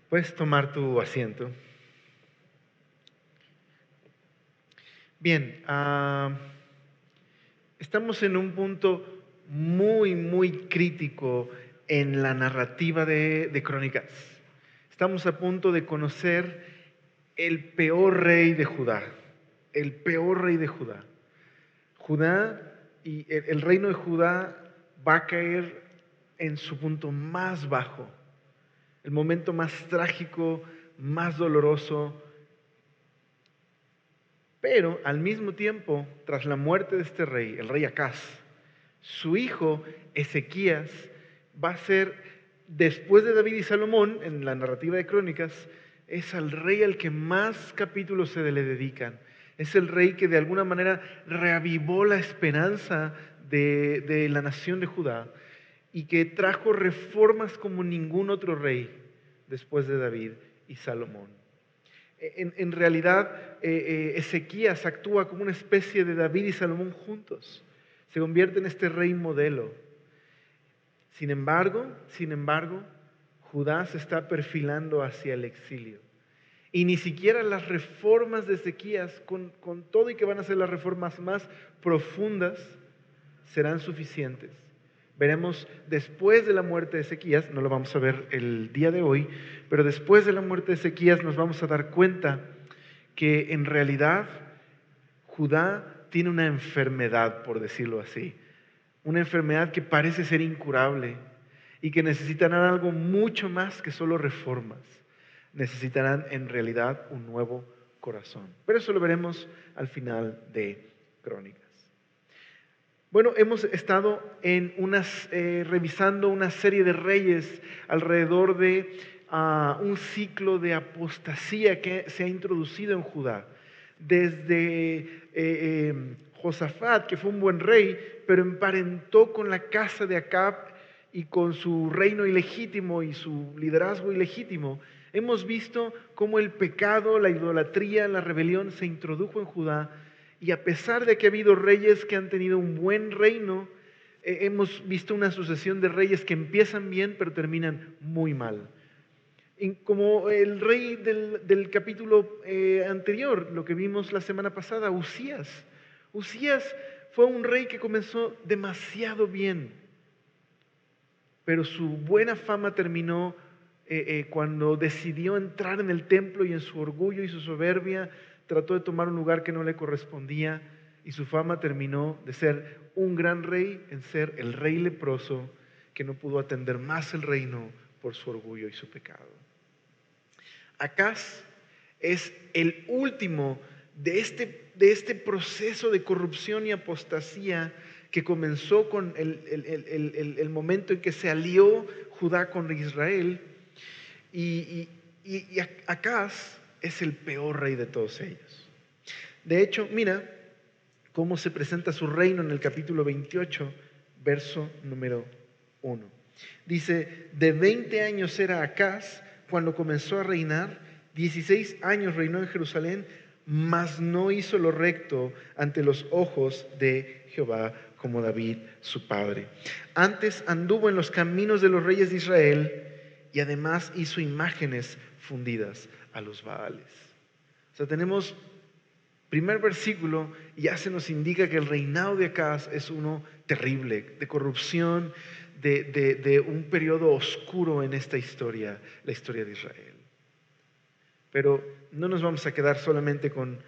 Puedes tomar tu asiento. Bien, estamos en un punto muy crítico en la narrativa de Crónicas. Estamos a punto de conocer el peor rey de Judá, el peor rey de Judá. Judá y el reino de Judá va a caer en su punto más bajo, el momento más trágico, más doloroso. Pero al mismo tiempo, tras la muerte de este rey, el rey Acaz, su hijo Ezequías va a ser, después de David y Salomón, en la narrativa de Crónicas, es al rey al que más capítulos se le dedican. Es el rey que de alguna manera reavivó la esperanza de la nación de Judá y que trajo reformas como ningún otro rey después de David y Salomón. En realidad, Ezequías actúa como una especie de David y Salomón juntos. Se convierte en este rey modelo. Sin embargo, Judá se está perfilando hacia el exilio. Y ni siquiera las reformas de Ezequías, con todo y que van a ser las reformas más profundas, serán suficientes. Veremos después de la muerte de Ezequías, no lo vamos a ver el día de hoy, pero después de la muerte de Ezequías nos vamos a dar cuenta que en realidad Judá tiene una enfermedad, por decirlo así, una enfermedad que parece ser incurable y que necesitarán algo mucho más que solo reformas. Necesitarán en realidad un nuevo corazón. Pero eso lo veremos al final de Crónicas. Bueno, hemos estado revisando una serie de reyes alrededor de un ciclo de apostasía que se ha introducido en Judá. Desde Josafat, que fue un buen rey, pero emparentó con la casa de Acab y con su reino ilegítimo y su liderazgo ilegítimo. Hemos visto cómo el pecado, la idolatría, la rebelión se introdujo en Judá. Y a pesar de que ha habido reyes que han tenido un buen reino, hemos visto una sucesión de reyes que empiezan bien pero terminan muy mal. Como el rey del capítulo anterior, lo que vimos la semana pasada, Usías. Usías fue un rey que comenzó demasiado bien, pero su buena fama terminó cuando decidió entrar en el templo y en su orgullo y su soberbia trató de tomar un lugar que no le correspondía y su fama terminó de ser un gran rey en ser el rey leproso que no pudo atender más el reino por su orgullo y su pecado. Acaz es el último de este proceso de corrupción y apostasía que comenzó con el momento en que se alió Judá con Israel. Y Acaz es el peor rey de todos ellos. De hecho, mira cómo se presenta su reino en el capítulo 28, verso número 1. Dice, de 20 años era Acaz cuando comenzó a reinar, 16 años reinó en Jerusalén, mas no hizo lo recto ante los ojos de Jehová como David su padre. Antes anduvo en los caminos de los reyes de Israel y además hizo imágenes fundidas a los Baales. O sea, tenemos primer versículo y ya se nos indica que el reinado de Acaz es uno terrible, de corrupción, de un periodo oscuro en esta historia, la historia de Israel. Pero no nos vamos a quedar solamente con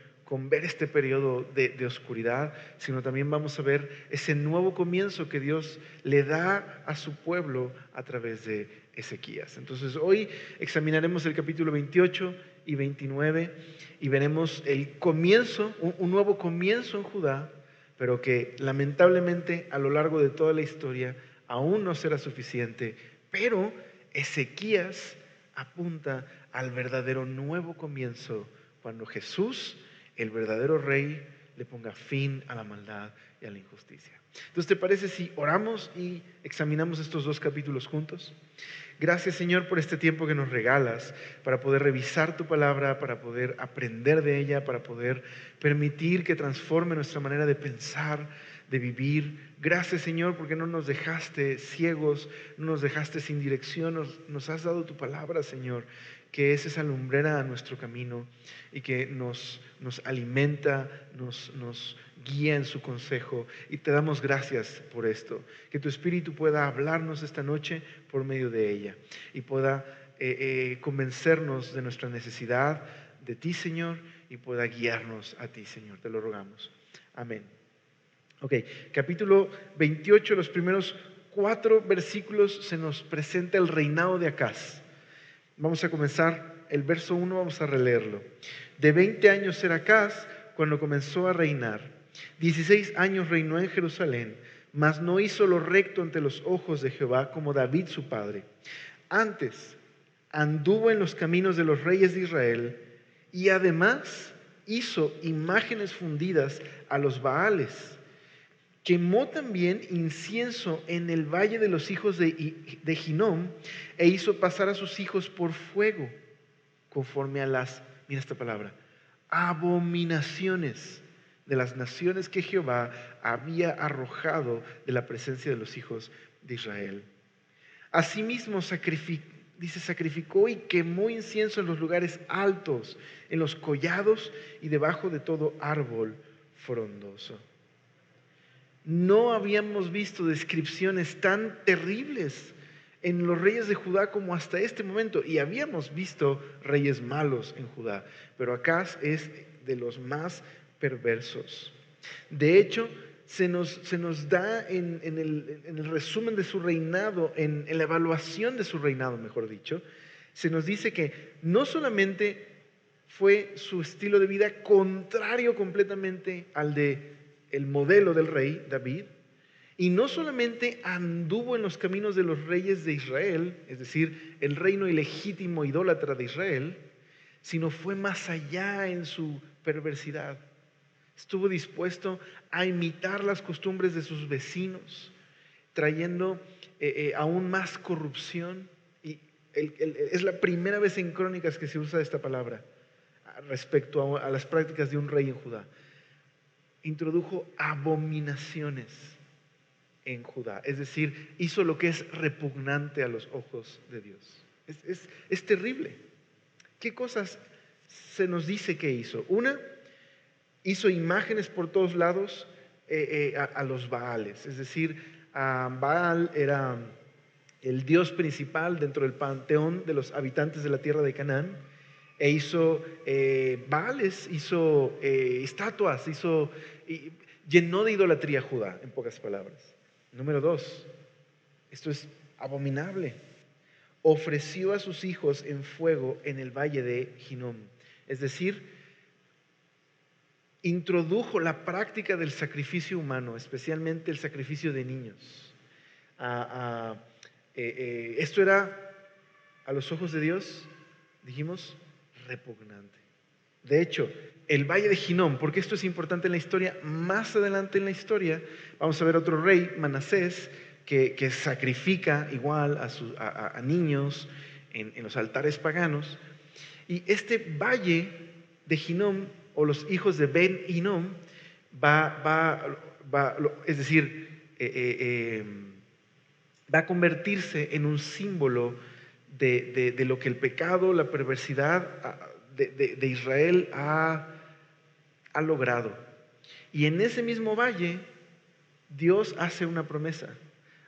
ver este periodo de oscuridad, sino también vamos a ver ese nuevo comienzo que Dios le da a su pueblo a través de Ezequías. Entonces hoy examinaremos el capítulo 28 y 29 y veremos el comienzo, un nuevo comienzo en Judá, pero que lamentablemente a lo largo de toda la historia aún no será suficiente, pero Ezequías apunta al verdadero nuevo comienzo cuando Jesús, el verdadero rey, le ponga fin a la maldad y a la injusticia. Entonces, ¿te parece si oramos y examinamos estos dos capítulos juntos? Gracias, Señor, por este tiempo que nos regalas para poder revisar tu palabra, para poder aprender de ella, para poder permitir que transforme nuestra manera de pensar, de vivir. Gracias, Señor, porque no nos dejaste ciegos, no nos dejaste sin dirección, nos has dado tu palabra, Señor. que es esa lumbrera a nuestro camino y que nos alimenta, nos guía en su consejo. Y te damos gracias por esto. Que tu Espíritu pueda hablarnos esta noche por medio de ella y pueda convencernos de nuestra necesidad de ti, Señor, y pueda guiarnos a ti, Señor. Te lo rogamos. Amén. Ok, capítulo 28, los primeros 4 versículos se nos presenta el reinado de Acaz. Vamos a comenzar el verso 1, vamos a releerlo. De 20 años era Acaz cuando comenzó a reinar. 16 años reinó en Jerusalén, mas no hizo lo recto ante los ojos de Jehová como David su padre. Antes anduvo en los caminos de los reyes de Israel y además hizo imágenes fundidas a los Baales. Quemó también incienso en el valle de los hijos de Hinnom e hizo pasar a sus hijos por fuego, conforme a las, mira esta palabra, abominaciones de las naciones que Jehová había arrojado de la presencia de los hijos de Israel. Asimismo sacrificó y quemó incienso en los lugares altos, en los collados y debajo de todo árbol frondoso. No habíamos visto descripciones tan terribles en los reyes de Judá como hasta este momento, y habíamos visto reyes malos en Judá, pero Acaz es de los más perversos. De hecho, se nos da en el resumen de su reinado, en la evaluación de su reinado, mejor dicho, se nos dice que no solamente fue su estilo de vida contrario completamente al de el modelo del rey David, y no solamente anduvo en los caminos de los reyes de Israel, es decir, el reino ilegítimo idólatra de Israel, sino fue más allá en su perversidad. Estuvo dispuesto a imitar las costumbres de sus vecinos, trayendo aún más corrupción. Y es la primera vez en Crónicas que se usa esta palabra respecto a las prácticas de un rey en Judá. Introdujo abominaciones en Judá, es decir, hizo lo que es repugnante a los ojos de Dios. Es terrible. ¿Qué cosas se nos dice que hizo? Una, hizo imágenes por todos lados a los Baales, es decir, Baal era el dios principal dentro del panteón de los habitantes de la tierra de Canaán, e hizo Baales, hizo estatuas, llenó de idolatría a Judá, en pocas palabras. Número 2, esto es abominable. Ofreció a sus hijos en fuego en el valle de Hinnom, es decir, introdujo la práctica del sacrificio humano, especialmente el sacrificio de niños. Esto era, a los ojos de Dios, dijimos, repugnante. De hecho, el valle de Hinnom, porque esto es importante en la historia, más adelante en la historia vamos a ver otro rey, Manasés, que sacrifica igual a niños en los altares paganos. Y este valle de Hinnom, o los hijos de Ben Hinnom, es decir, va a convertirse en un símbolo de lo que el pecado, la perversidad de Israel ha logrado. Y en ese mismo valle, Dios hace una promesa.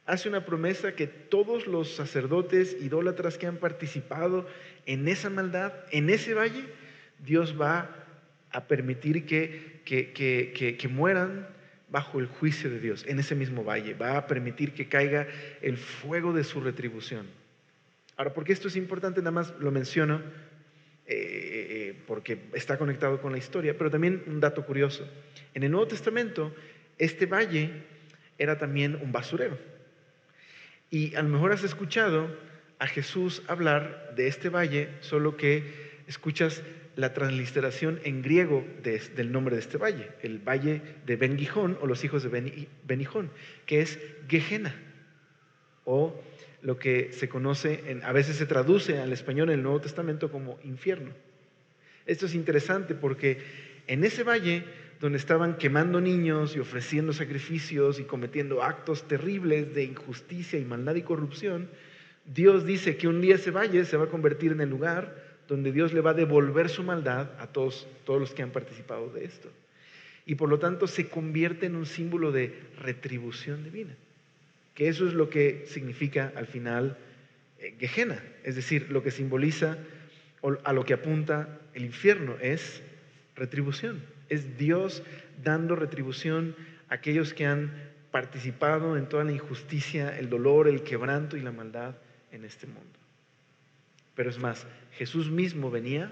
Hace una promesa que todos los sacerdotes idólatras que han participado en esa maldad, en ese valle, Dios va a permitir que mueran bajo el juicio de Dios, en ese mismo valle. Va a permitir que caiga el fuego de su retribución. Ahora, ¿por qué esto es importante? Nada más lo menciono porque está conectado con la historia, pero también un dato curioso. En el Nuevo Testamento, este valle era también un basurero. Y a lo mejor has escuchado a Jesús hablar de este valle, solo que escuchas la transliteración en griego del nombre de este valle, el valle de Ben Gijón, o los hijos de Ben Gijón, que es Gehenna, o lo que se conoce, a veces se traduce al español en el Nuevo Testamento como infierno. Esto es interesante porque en ese valle donde estaban quemando niños y ofreciendo sacrificios y cometiendo actos terribles de injusticia y maldad y corrupción, Dios dice que un día ese valle se va a convertir en el lugar donde Dios le va a devolver su maldad a todos los que han participado de esto. Y por lo tanto se convierte en un símbolo de retribución divina, que eso es lo que significa al final Gehenna, es decir, lo que simboliza o a lo que apunta el infierno es retribución. Es Dios dando retribución a aquellos que han participado en toda la injusticia, el dolor, el quebranto y la maldad en este mundo. Pero es más, Jesús mismo venía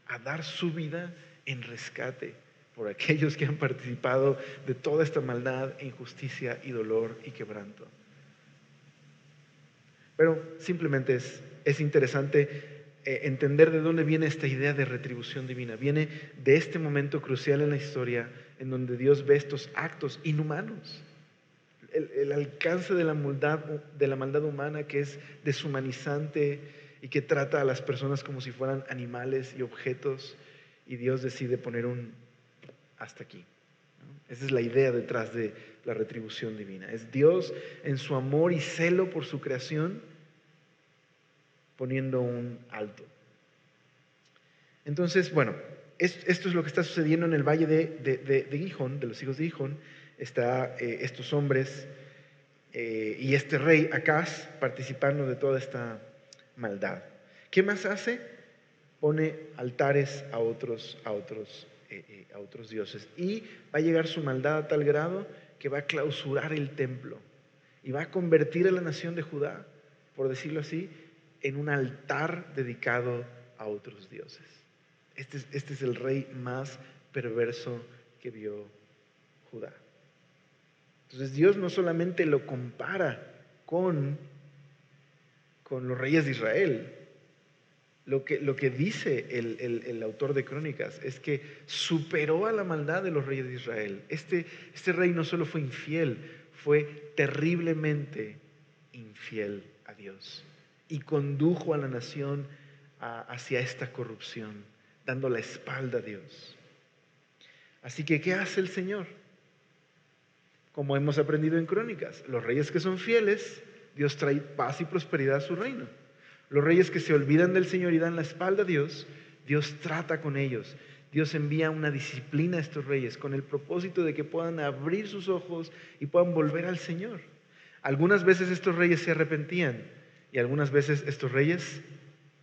a dar su vida en rescate por aquellos que han participado de toda esta maldad, injusticia y dolor y quebranto. Pero simplemente es interesante entender de dónde viene esta idea de retribución divina. Viene de este momento crucial en la historia en donde Dios ve estos actos inhumanos. El alcance de la maldad humana, que es deshumanizante y que trata a las personas como si fueran animales y objetos, y Dios decide poner un hasta aquí, ¿no? Esa es la idea detrás de la retribución divina. Es Dios en su amor y celo por su creación poniendo un alto. Entonces, bueno, esto es lo que está sucediendo en el valle de Gijón, de los hijos de Gijón. Está estos hombres y este rey Acaz participando de toda esta maldad. ¿Qué más hace? Pone altares a otros dioses, y va a llegar su maldad a tal grado que va a clausurar el templo y va a convertir a la nación de Judá, por decirlo así, en un altar dedicado a otros dioses. Este es el rey más perverso que vio Judá. Entonces Dios no solamente lo compara con los reyes de Israel. Lo que dice el autor de Crónicas es que superó a la maldad de los reyes de Israel. Este rey no solo fue infiel, fue terriblemente infiel a Dios y condujo a la nación hacia esta corrupción, dando la espalda a Dios. Así que, ¿qué hace el Señor? Como hemos aprendido en Crónicas, los reyes que son fieles, Dios trae paz y prosperidad a su reino. Los reyes que se olvidan del Señor y dan la espalda a Dios, Dios trata con ellos. Dios envía una disciplina a estos reyes con el propósito de que puedan abrir sus ojos y puedan volver al Señor. Algunas veces estos reyes se arrepentían y algunas veces estos reyes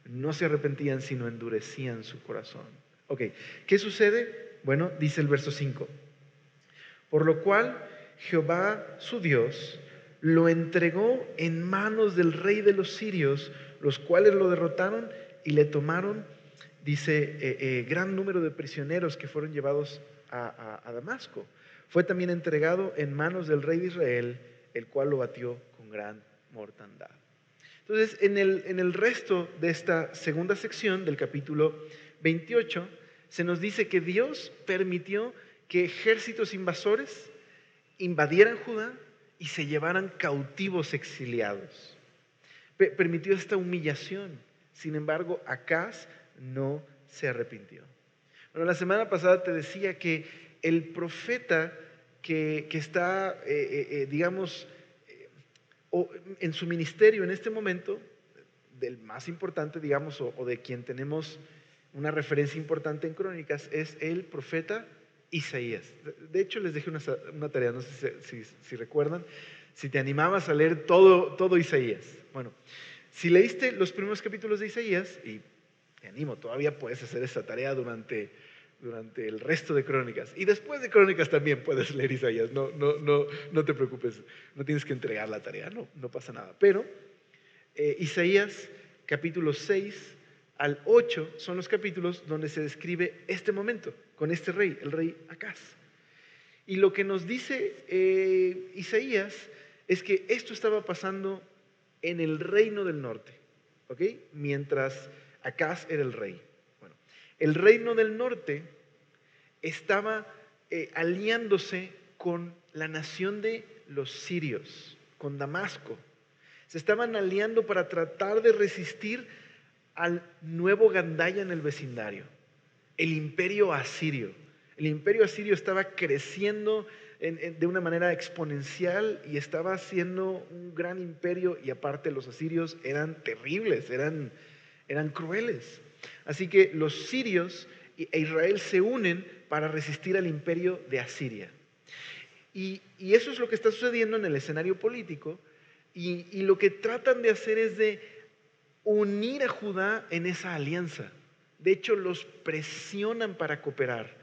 no se arrepentían, sino endurecían su corazón. Ok, ¿qué sucede? Bueno, dice el verso 5. Por lo cual Jehová su Dios lo entregó en manos del rey de los sirios, los cuales lo derrotaron y le tomaron, dice, gran número de prisioneros que fueron llevados a Damasco. Fue también entregado en manos del rey de Israel, el cual lo batió con gran mortandad. Entonces, en el resto de esta segunda sección del capítulo 28, se nos dice que Dios permitió que ejércitos invasores invadieran Judá y se llevaran cautivos exiliados. Permitió esta humillación. Sin embargo, Acaz no se arrepintió. Bueno, la semana pasada te decía que el profeta que está, digamos, en su ministerio en este momento, del más importante, digamos, o de quien tenemos una referencia importante en Crónicas, es el profeta Isaías. De hecho, les dejé una tarea, no sé si recuerdan, si te animabas a leer todo Isaías. Bueno, si leíste los primeros capítulos de Isaías, y te animo, todavía puedes hacer esa tarea durante el resto de Crónicas. Y después de Crónicas también puedes leer Isaías, no te preocupes, no tienes que entregar la tarea, no pasa nada. Pero Isaías capítulos 6 al 8 son los capítulos donde se describe este momento con este rey, el rey Acaz. Y lo que nos dice Isaías es que esto estaba pasando en el reino del norte, ¿ok? Mientras Acaz era el rey. Bueno, el reino del norte estaba aliándose con la nación de los sirios, con Damasco. Se estaban aliando para tratar de resistir al nuevo Gandaya en el vecindario, el imperio asirio. El imperio asirio estaba creciendo de una manera exponencial y estaba siendo un gran imperio, y aparte los asirios eran terribles, eran crueles. Así que los sirios e Israel se unen para resistir al imperio de Asiria. Y eso es lo que está sucediendo en el escenario político. Y lo que tratan de hacer es de unir a Judá en esa alianza. De hecho, los presionan para cooperar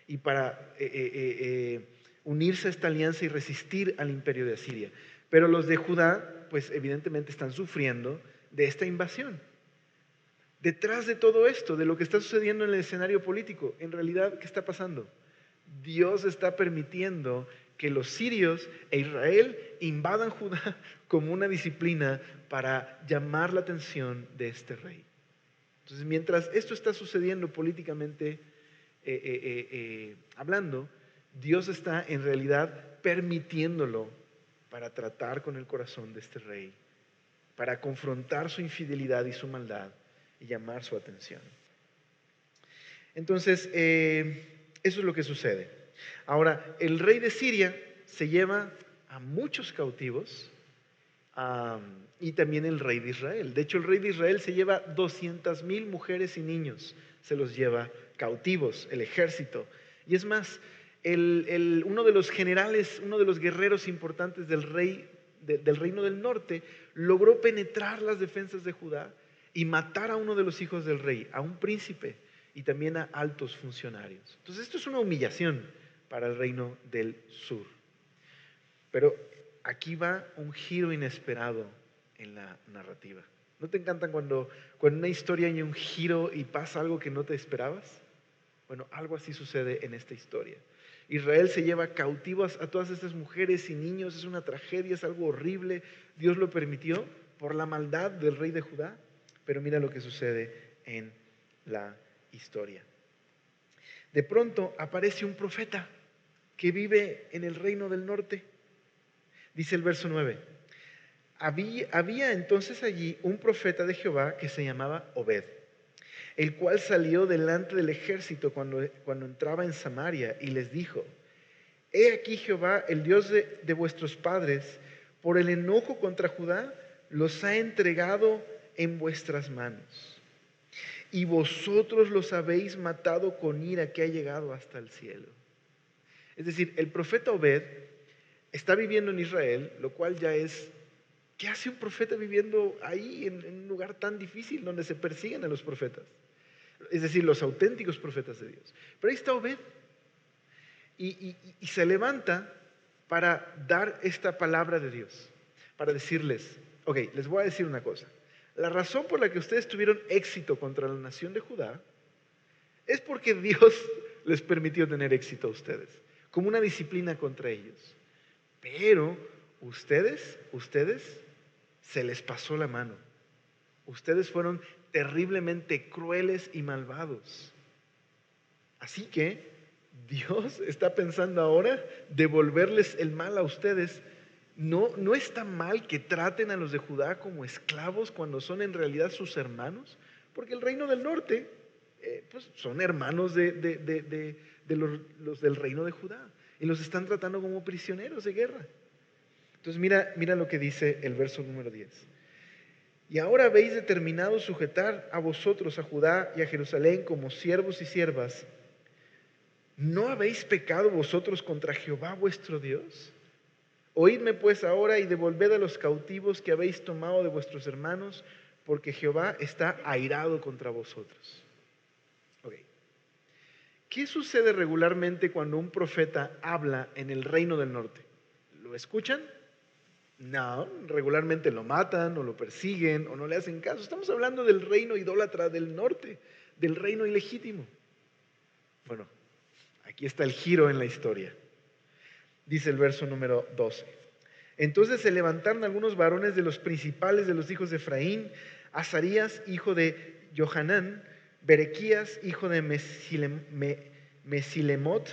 y para unirse a esta alianza y resistir al imperio de Asiria. Pero los de Judá, pues evidentemente están sufriendo de esta invasión. Detrás de todo esto, de lo que está sucediendo en el escenario político, en realidad, ¿qué está pasando? Dios está permitiendo que los sirios e Israel invadan Judá como una disciplina para llamar la atención de este rey. Entonces, mientras esto está sucediendo políticamente hablando, Dios está en realidad permitiéndolo para tratar con el corazón de este rey, para confrontar su infidelidad y su maldad y llamar su atención. Entonces, eso es lo que sucede. Ahora, el rey de Siria se lleva a muchos cautivos y también el rey de Israel. De hecho, el rey de Israel se lleva 200,000 mujeres y niños, se los lleva cautivos, el ejército. Y es más, uno de los generales, uno de los guerreros importantes del reino del norte, logró penetrar las defensas de Judá y matar a uno de los hijos del rey, a un príncipe y también a altos funcionarios. Entonces esto es una humillación para el reino del sur. Pero aquí va un giro inesperado en la narrativa. ¿No te encantan cuando en una historia hay un giro y pasa algo que no te esperabas? Bueno, algo así sucede en esta historia. Israel se lleva cautivas a todas estas mujeres y niños, es una tragedia, es algo horrible. Dios lo permitió por la maldad del rey de Judá, pero mira lo que sucede en la historia. De pronto aparece un profeta que vive en el reino del norte. Dice el verso 9: había entonces allí un profeta de Jehová que se llamaba Obed, el cual salió delante del ejército cuando entraba en Samaria y les dijo: he aquí Jehová, el Dios de vuestros padres, por el enojo contra Judá, los ha entregado en vuestras manos. Y vosotros los habéis matado con ira que ha llegado hasta el cielo. Es decir, el profeta Obed está viviendo en Israel, lo cual ya es, ¿qué hace un profeta viviendo ahí en un lugar tan difícil donde se persiguen a los profetas? Es decir, los auténticos profetas de Dios. Pero ahí está Obed y se levanta para dar esta palabra de Dios, para decirles, ok, les voy a decir una cosa. La razón por la que ustedes tuvieron éxito contra la nación de Judá es porque Dios les permitió tener éxito a ustedes, como una disciplina contra ellos. Pero ustedes se les pasó la mano. Ustedes fueron terriblemente crueles y malvados. Así que Dios está pensando ahora devolverles el mal a ustedes. No está mal que traten a los de Judá como esclavos cuando son en realidad sus hermanos, porque el reino del norte pues son hermanos de los del reino de Judá y los están tratando como prisioneros de guerra. Entonces mira lo que dice el verso número 10. Y ahora habéis determinado sujetar a vosotros, a Judá y a Jerusalén como siervos y siervas. ¿No habéis pecado vosotros contra Jehová vuestro Dios? Oídme pues ahora y devolved a los cautivos que habéis tomado de vuestros hermanos, porque Jehová está airado contra vosotros. Okay. ¿Qué sucede regularmente cuando un profeta habla en el reino del norte? ¿Lo escuchan? No, regularmente lo matan o lo persiguen o no le hacen caso. Estamos hablando del reino idólatra del norte, del reino ilegítimo. Bueno, aquí está el giro en la historia. Dice el verso número 12. Entonces se levantaron algunos varones de los principales de los hijos de Efraín: Azarías, hijo de Johanán; Berequías, hijo de Mesilemot;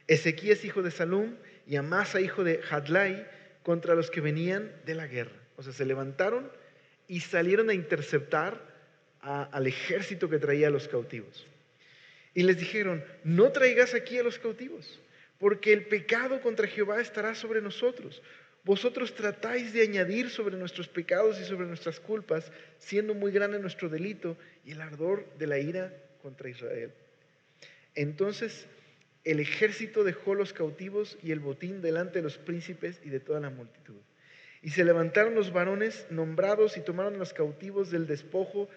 Ezequías, hijo de Salum; y Amasa, hijo de Hadlai, contra los que venían de la guerra. O sea, se levantaron y salieron a interceptar al ejército que traía a los cautivos. Y les dijeron: no traigas aquí a los cautivos, porque el pecado contra Jehová estará sobre nosotros. Vosotros tratáis de añadir sobre nuestros pecados y sobre nuestras culpas, siendo muy grande nuestro delito y el ardor de la ira contra Israel. Entonces el ejército dejó los cautivos y el botín delante de los príncipes y de toda la multitud. Y se levantaron los varones nombrados y tomaron a los cautivos del despojo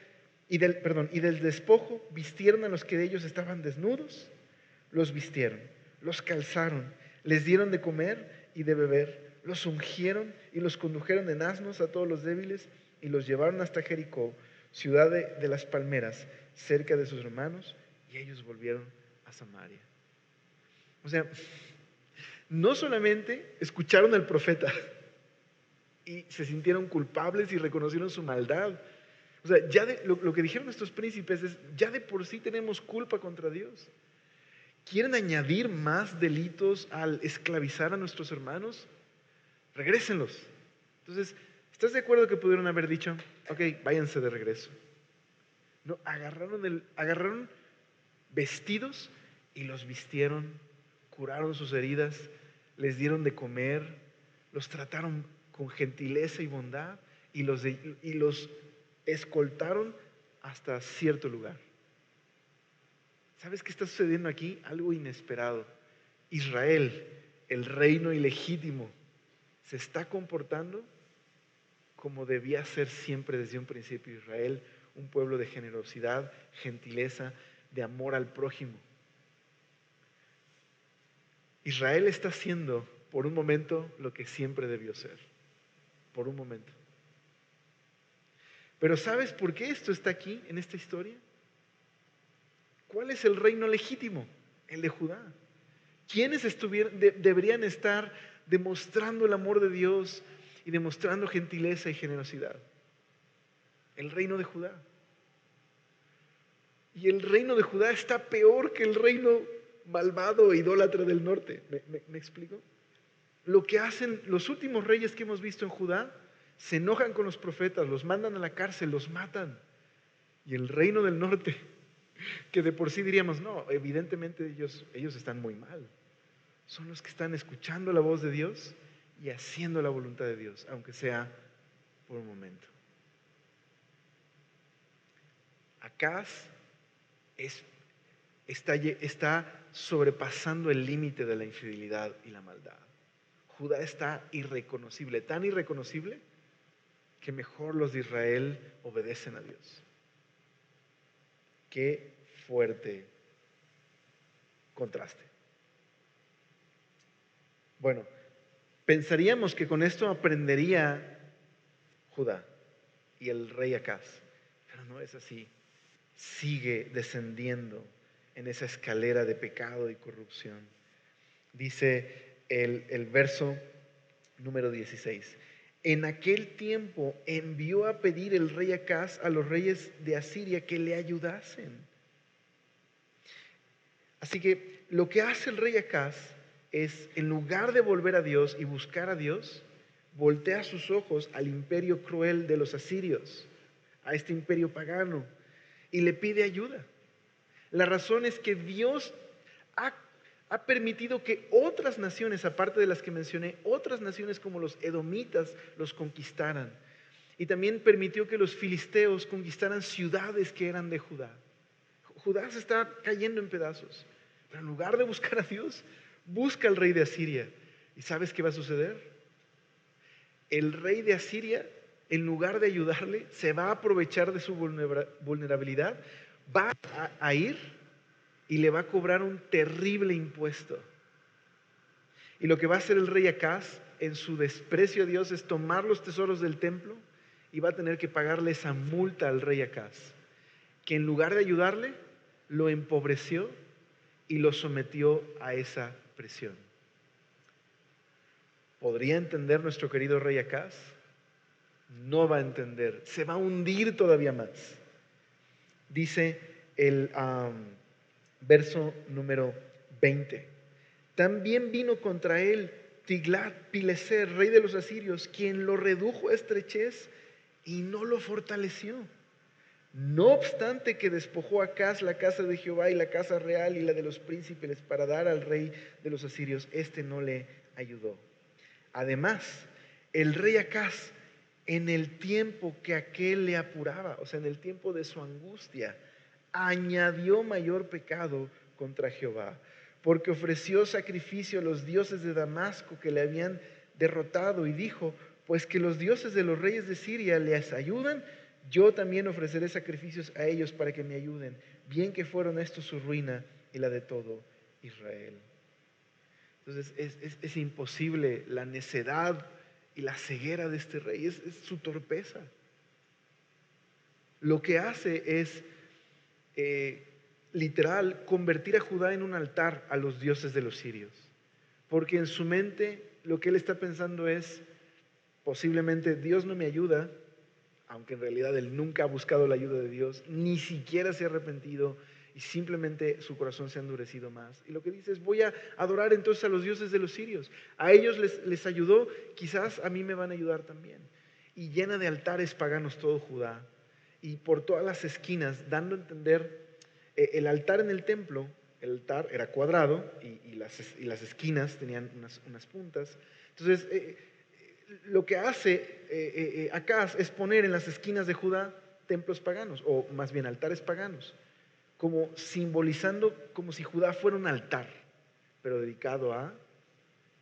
y del despojo vistieron a los que de ellos estaban desnudos, los vistieron, los calzaron, les dieron de comer y de beber, los ungieron y los condujeron en asnos a todos los débiles y los llevaron hasta Jericó, ciudad de las palmeras, cerca de sus hermanos, y ellos volvieron a Samaria. O sea, no solamente escucharon al profeta y se sintieron culpables y reconocieron su maldad. O sea, lo que dijeron estos príncipes es, ya de por sí tenemos culpa contra Dios. ¿Quieren añadir más delitos al esclavizar a nuestros hermanos? Regrésenlos. Entonces, ¿estás de acuerdo que pudieron haber dicho, ok, váyanse de regreso? No, agarraron vestidos y los vistieron, curaron sus heridas, les dieron de comer, los trataron con gentileza y bondad y los escoltaron hasta cierto lugar. ¿Sabes qué está sucediendo aquí? Algo inesperado. Israel, el reino ilegítimo, se está comportando como debía ser siempre desde un principio Israel, un pueblo de generosidad, gentileza, de amor al prójimo. Israel está haciendo por un momento lo que siempre debió ser, por un momento. Pero ¿sabes por qué esto está aquí en esta historia? ¿Cuál es el reino legítimo? El de Judá. ¿Quiénes deberían estar demostrando el amor de Dios y demostrando gentileza y generosidad? El reino de Judá. Y el reino de Judá está peor que el reino malvado e idólatra del norte. ¿Me explico? Lo que hacen los últimos reyes que hemos visto en Judá, se enojan con los profetas, los mandan a la cárcel, los matan. Y el reino del norte, que de por sí diríamos, no, evidentemente ellos están muy mal. Son los que están escuchando la voz de Dios y haciendo la voluntad de Dios, aunque sea por un momento. Acaz está sobrepasando el límite de la infidelidad y la maldad. Judá está irreconocible, tan irreconocible que mejor los de Israel obedecen a Dios. Qué fuerte contraste. Bueno, pensaríamos que con esto aprendería Judá y el rey Acaz, pero no es así. Sigue descendiendo en esa escalera de pecado y corrupción. Dice el verso número 16. En aquel tiempo envió a pedir el rey Acaz a los reyes de Asiria que le ayudasen. Así que lo que hace el rey Acaz es, en lugar de volver a Dios y buscar a Dios, voltea sus ojos al imperio cruel de los asirios, a este imperio pagano, y le pide ayuda. La razón es que Dios ha permitido que otras naciones, aparte de las que mencioné, otras naciones como los edomitas los conquistaran. Y también permitió que los filisteos conquistaran ciudades que eran de Judá. Judá se está cayendo en pedazos. Pero en lugar de buscar a Dios, busca al rey de Asiria. ¿Y sabes qué va a suceder? El rey de Asiria, en lugar de ayudarle, se va a aprovechar de su vulnerabilidad, va a ir y le va a cobrar un terrible impuesto. Y lo que va a hacer el rey Acaz en su desprecio a Dios es tomar los tesoros del templo y va a tener que pagarle esa multa al rey Acaz, que en lugar de ayudarle, lo empobreció y lo sometió a esa presión. ¿Podría entender nuestro querido rey Acaz? No va a entender, se va a hundir todavía más. Dice el verso número 20. También vino contra él Tiglat-Pileser, rey de los asirios, quien lo redujo a estrechez y no lo fortaleció. No obstante que despojó a Acaz la casa de Jehová y la casa real y la de los príncipes para dar al rey de los asirios, este no le ayudó. Además, el rey Acaz, en el tiempo que aquel le apuraba, o sea, en el tiempo de su angustia, añadió mayor pecado contra Jehová, porque ofreció sacrificio a los dioses de Damasco que le habían derrotado y dijo, pues que los dioses de los reyes de Siria les ayudan, yo también ofreceré sacrificios a ellos para que me ayuden, bien que fueron estos su ruina y la de todo Israel. Entonces es imposible la necedad y la ceguera de este rey, es su torpeza. Lo que hace es literal convertir a Judá en un altar a los dioses de los sirios. Porque en su mente lo que él está pensando es, posiblemente Dios no me ayuda, aunque en realidad él nunca ha buscado la ayuda de Dios, ni siquiera se ha arrepentido y simplemente su corazón se ha endurecido más. Y lo que dice es, voy a adorar entonces a los dioses de los sirios. A ellos les ayudó, quizás a mí me van a ayudar también. Y llena de altares paganos todo Judá. Y por todas las esquinas, dando a entender, el altar en el templo, el altar era cuadrado y las esquinas tenían unas puntas. Entonces, lo que hace Acaz es poner en las esquinas de Judá templos paganos, o más bien altares paganos, como simbolizando como si Judá fuera un altar, pero dedicado a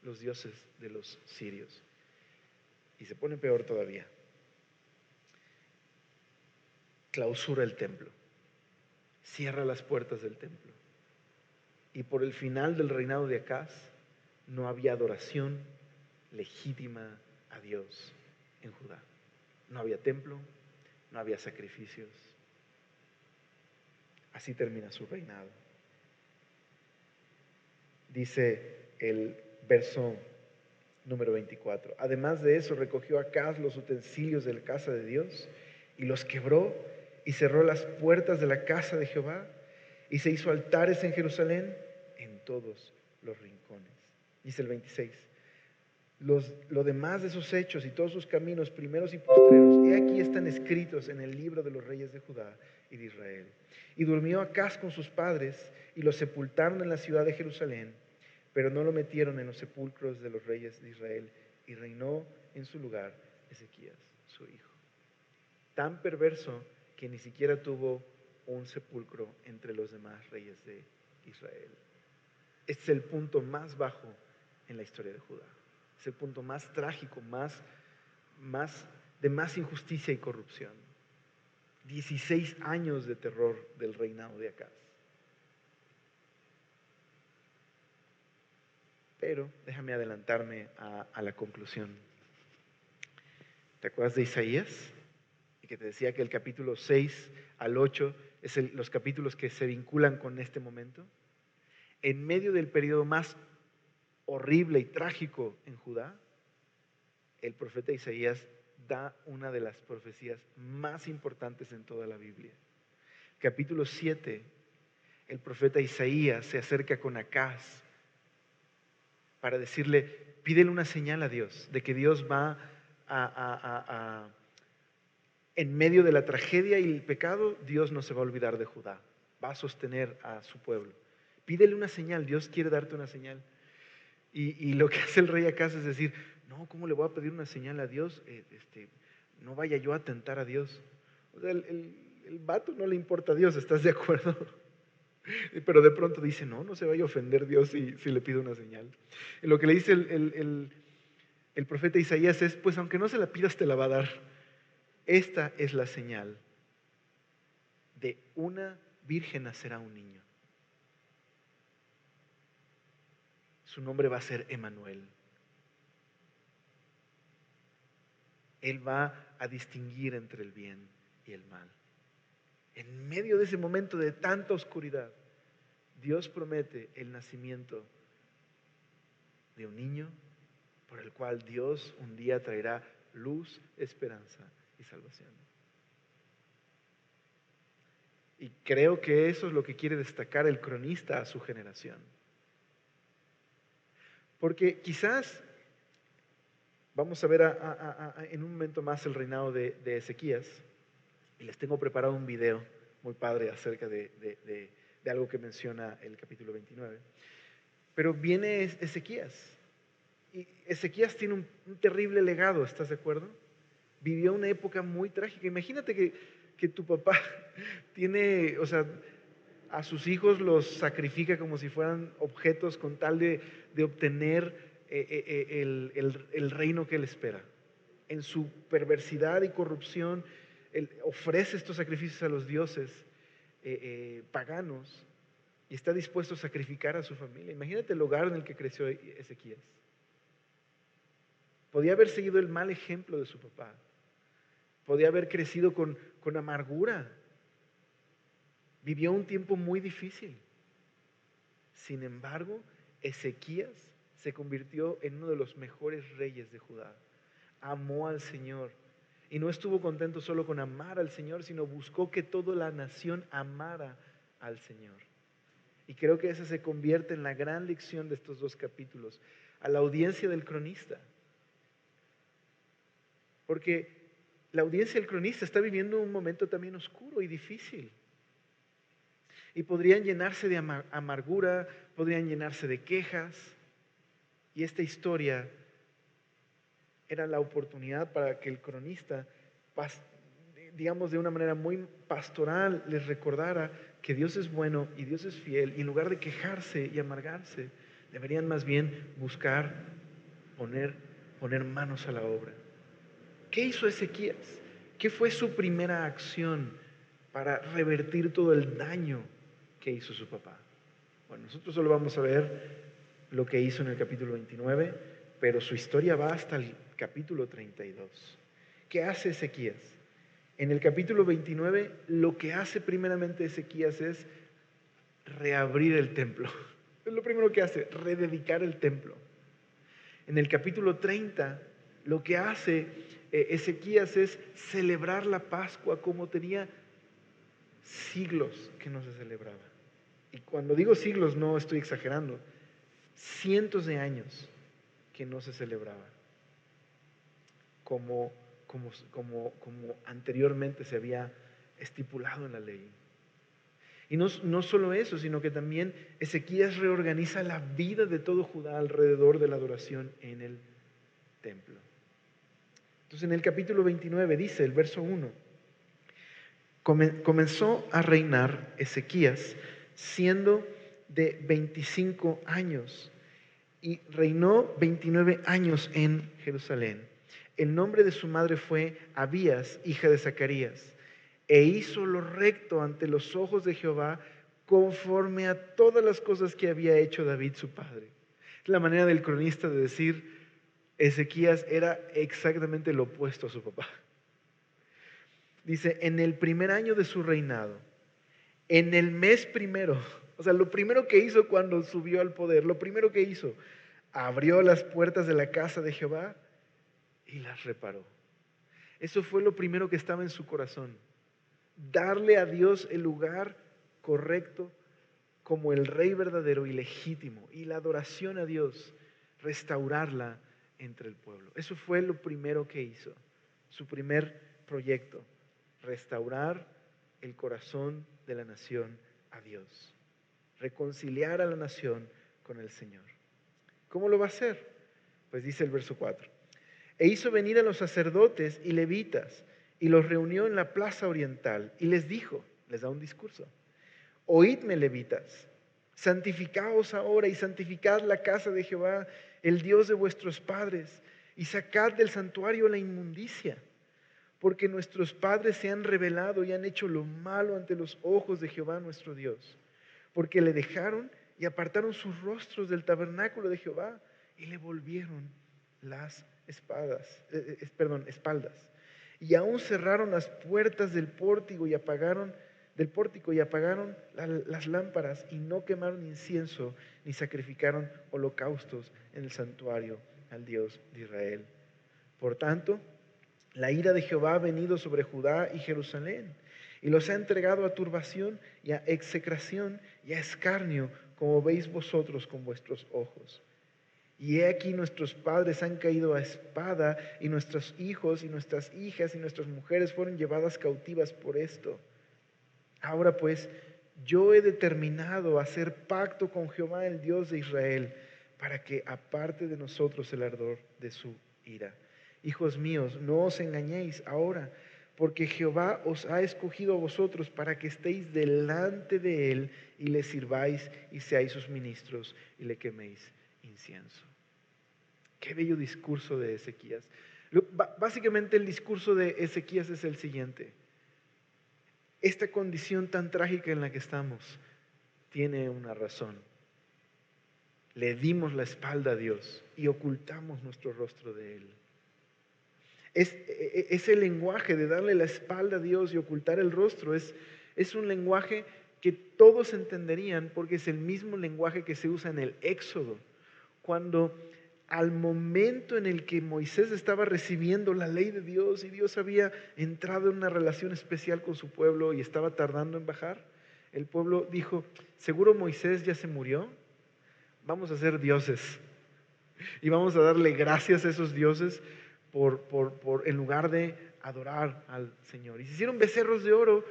los dioses de los sirios. Y se pone peor todavía. Clausura el templo, cierra las puertas del templo. Y por el final del reinado de Acaz no había adoración legítima a Dios en Judá. No había templo, no había sacrificios. Así termina su reinado. Dice el verso número 24. Además de eso, recogió Acaz los utensilios de la casa de Dios y los quebró y cerró las puertas de la casa de Jehová y se hizo altares en Jerusalén en todos los rincones. Dice el 26. Lo demás de sus hechos y todos sus caminos, primeros y postreros, he aquí están escritos en el libro de los reyes de Judá y de Israel. Y durmió Acaz con sus padres y lo sepultaron en la ciudad de Jerusalén, pero no lo metieron en los sepulcros de los reyes de Israel, y reinó en su lugar Ezequías, su hijo. Tan perverso que ni siquiera tuvo un sepulcro entre los demás reyes de Israel. Este es el punto más bajo en la historia de Judá. Es el punto más trágico, de más injusticia y corrupción. 16 años de terror del reinado de Acaz. Pero déjame adelantarme a la conclusión. ¿Te acuerdas de Isaías? Y que te decía que el capítulo 6 al 8 es los capítulos que se vinculan con este momento. En medio del periodo más horrible y trágico en Judá, el profeta Isaías da una de las profecías más importantes en toda la Biblia. Capítulo 7, el profeta Isaías se acerca con Acaz para decirle, pídele una señal a Dios, de que Dios va en medio de la tragedia y el pecado, Dios no se va a olvidar de Judá, va a sostener a su pueblo. Pídele una señal, Dios quiere darte una señal. Y lo que hace el rey Acaz es decir, no, ¿cómo le voy a pedir una señal a Dios? No vaya yo a tentar a Dios. O sea, el vato no le importa a Dios, ¿estás de acuerdo? Pero de pronto dice, no se vaya a ofender Dios si le pido una señal. Y lo que le dice el profeta Isaías es, pues aunque no se la pidas, te la va a dar. Esta es la señal. De una virgen nacerá un niño. Su nombre va a ser Emanuel. Él va a distinguir entre el bien y el mal. En medio de ese momento de tanta oscuridad, Dios promete el nacimiento de un niño por el cual Dios un día traerá luz, esperanza y salvación. Y creo que eso es lo que quiere destacar el cronista a su generación. Porque quizás vamos a ver en un momento más el reinado de Ezequías, y les tengo preparado un video muy padre acerca de algo que menciona el capítulo 29. Pero viene Ezequías, Y Ezequías tiene un terrible legado, ¿estás de acuerdo? Vivió una época muy trágica. Imagínate que tu papá tiene, o sea, a sus hijos los sacrifica como si fueran objetos con tal de obtener el reino que él espera. En su perversidad y corrupción, él ofrece estos sacrificios a los dioses paganos y está dispuesto a sacrificar a su familia. Imagínate el hogar en el que creció Ezequías. Podía haber seguido el mal ejemplo de su papá. Podía haber crecido con amargura. Vivió un tiempo muy difícil. Sin embargo, Ezequías se convirtió en uno de los mejores reyes de Judá. Amó al Señor y no estuvo contento solo con amar al Señor, sino buscó que toda la nación amara al Señor. Y creo que esa se convierte en la gran lección de estos dos capítulos, a la audiencia del cronista. Porque la audiencia del cronista está viviendo un momento también oscuro y difícil. Y podrían llenarse de amargura, podrían llenarse de quejas. Y esta historia era la oportunidad para que el cronista, digamos de una manera muy pastoral, les recordara que Dios es bueno y Dios es fiel. Y en lugar de quejarse y amargarse, deberían más bien buscar poner manos a la obra. ¿Qué hizo Ezequías? ¿Qué fue su primera acción para revertir todo el daño que hizo su papá? Bueno, nosotros solo vamos a ver lo que hizo en el capítulo 29, pero su historia va hasta el capítulo 32. ¿Qué hace Ezequías? En el capítulo 29, lo que hace primeramente Ezequías es reabrir el templo. Es lo primero que hace, rededicar el templo. En el capítulo 30, lo que hace Ezequías es celebrar la Pascua como tenía siglos que no se celebraba. Y cuando digo siglos no estoy exagerando, cientos de años que no se celebraba como anteriormente se había estipulado en la ley. Y no solo eso, sino que también Ezequías reorganiza la vida de todo Judá alrededor de la adoración en el templo. Entonces en el capítulo 29 dice, el verso 1, comenzó a reinar Ezequías siendo de 25 años y reinó 29 años en Jerusalén. El nombre de su madre fue Abías, hija de Zacarías, e hizo lo recto ante los ojos de Jehová conforme a todas las cosas que había hecho David su padre. Es la manera del cronista de decir, Ezequías era exactamente lo opuesto a su papá. Dice, en el primer año de su reinado, en el mes primero, o sea, lo primero que hizo cuando subió al poder, lo primero que hizo, abrió las puertas de la casa de Jehová y las reparó. Eso fue lo primero que estaba en su corazón. Darle a Dios el lugar correcto como el rey verdadero y legítimo. Y la adoración a Dios, restaurarla entre el pueblo. Eso fue lo primero que hizo. Su primer proyecto, restaurar el corazón de la nación a Dios. Reconciliar a la nación con el Señor. ¿Cómo lo va a hacer? Pues dice el verso 4. E hizo venir a los sacerdotes y levitas y los reunió en la plaza oriental y les dijo, les da un discurso, oídme levitas, santificaos ahora y santificad la casa de Jehová, el Dios de vuestros padres, y sacad del santuario la inmundicia, porque nuestros padres se han rebelado y han hecho lo malo ante los ojos de Jehová nuestro Dios, porque le dejaron y apartaron sus rostros del tabernáculo de Jehová y le volvieron las espaldas. Y aún cerraron las puertas del pórtico y apagaron las lámparas y no quemaron incienso ni sacrificaron holocaustos en el santuario al Dios de Israel. Por tanto, la ira de Jehová ha venido sobre Judá y Jerusalén y los ha entregado a turbación y a execración y a escarnio, como veis vosotros con vuestros ojos. Y he aquí nuestros padres han caído a espada y nuestros hijos y nuestras hijas y nuestras mujeres fueron llevadas cautivas por esto. Ahora pues, yo he determinado hacer pacto con Jehová, el Dios de Israel, para que aparte de nosotros el ardor de su ira. Hijos míos, no os engañéis ahora, porque Jehová os ha escogido a vosotros para que estéis delante de él y le sirváis y seáis sus ministros y le queméis incienso. Qué bello discurso de Ezequías. Básicamente el discurso de Ezequías es el siguiente: esta condición tan trágica en la que estamos tiene una razón. Le dimos la espalda a Dios y ocultamos nuestro rostro de él. Ese lenguaje de darle la espalda a Dios y ocultar el rostro es un lenguaje que todos entenderían, porque es el mismo lenguaje que se usa en el Éxodo, cuando al momento en el que Moisés estaba recibiendo la ley de Dios y Dios había entrado en una relación especial con su pueblo y estaba tardando en bajar, el pueblo dijo: seguro Moisés ya se murió, vamos a ser dioses y vamos a darle gracias a esos dioses en lugar de adorar al Señor. Y se hicieron becerros de oro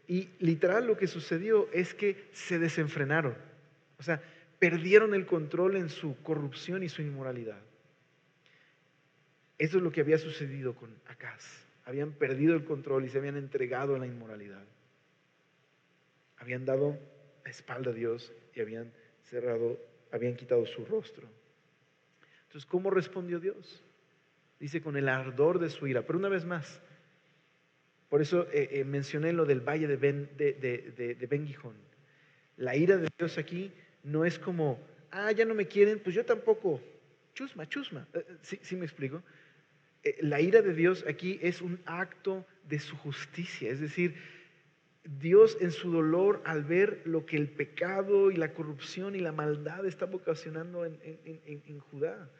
y literal lo que sucedió es que se desenfrenaron. O sea, perdieron el control en su corrupción y su inmoralidad. Eso es lo que había sucedido con Acaz. Habían perdido el control y se habían entregado a la inmoralidad. Habían dado la espalda a Dios y habían quitado su rostro. Entonces, ¿cómo respondió Dios? Dice: con el ardor de su ira. Pero una vez más, por eso mencioné lo del valle de Ben Gijón. La ira de Dios aquí no es como: ya no me quieren, pues yo tampoco. Chusma, chusma. ¿Sí me explico? La ira de Dios aquí es un acto de su justicia. Es decir, Dios en su dolor al ver lo que el pecado y la corrupción y la maldad estaba ocasionando en Judá.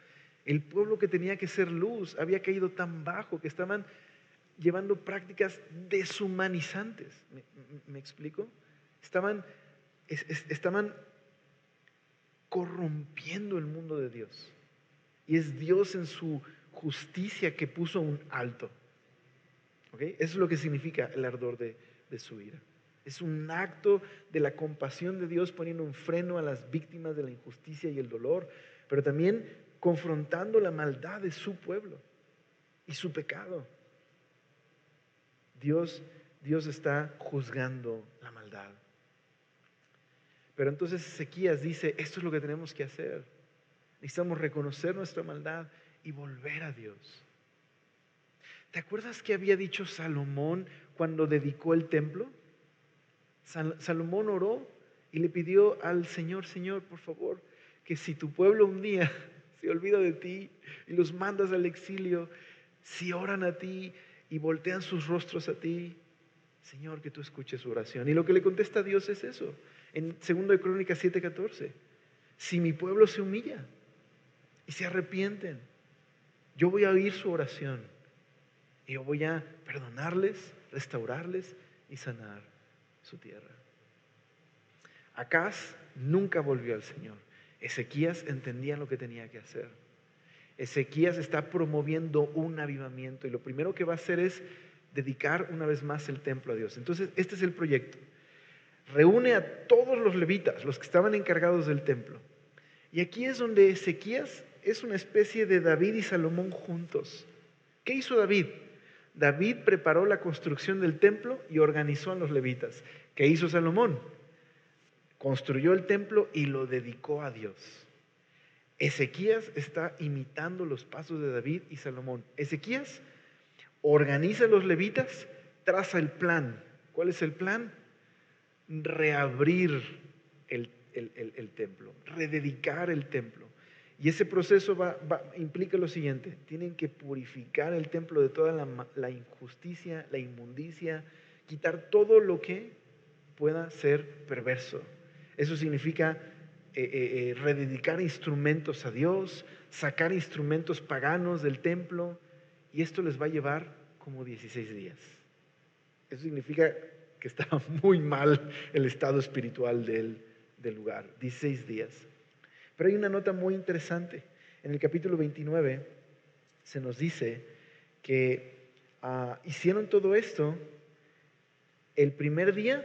El pueblo que tenía que ser luz había caído tan bajo que estaban llevando prácticas deshumanizantes. ¿Me explico? Estaban corrompiendo el mundo de Dios. Y es Dios en su justicia que puso un alto. ¿Okay? Eso es lo que significa el ardor de su ira. Es un acto de la compasión de Dios poniendo un freno a las víctimas de la injusticia y el dolor, pero también confrontando la maldad de su pueblo y su pecado. Dios está juzgando la maldad. Pero entonces Ezequías dice: esto es lo que tenemos que hacer. Necesitamos reconocer nuestra maldad y volver a Dios. ¿Te acuerdas que había dicho Salomón cuando dedicó el templo? Salomón oró y le pidió al Señor: Señor, por favor, que si tu pueblo un día se olvida de ti y los mandas al exilio, si oran a ti y voltean sus rostros a ti, Señor, que tú escuches su oración. Y lo que le contesta a Dios es eso, en 2 de Crónicas 7:14. Si mi pueblo se humilla y se arrepienten, yo voy a oír su oración y yo voy a perdonarles, restaurarles y sanar su tierra. Acaz nunca volvió al Señor. Ezequías entendía lo que tenía que hacer. Ezequías está promoviendo un avivamiento y lo primero que va a hacer es dedicar una vez más el templo a Dios. Entonces, este es el proyecto. Reúne a todos los levitas, los que estaban encargados del templo. Y aquí es donde Ezequías es una especie de David y Salomón juntos. ¿Qué hizo David? David preparó la construcción del templo y organizó a los levitas. ¿Qué hizo Salomón? Construyó el templo y lo dedicó a Dios. Ezequías está imitando los pasos de David y Salomón. Ezequías organiza a los levitas, traza el plan. ¿Cuál es el plan? Reabrir el templo, rededicar el templo. Y ese proceso implica lo siguiente: tienen que purificar el templo de toda la injusticia, la inmundicia, quitar todo lo que pueda ser perverso. Eso significa rededicar instrumentos a Dios, sacar instrumentos paganos del templo, y esto les va a llevar como 16 días. Eso significa que estaba muy mal el estado espiritual del lugar. 16 días. Pero hay una nota muy interesante. En el capítulo 29 se nos dice que hicieron todo esto el primer día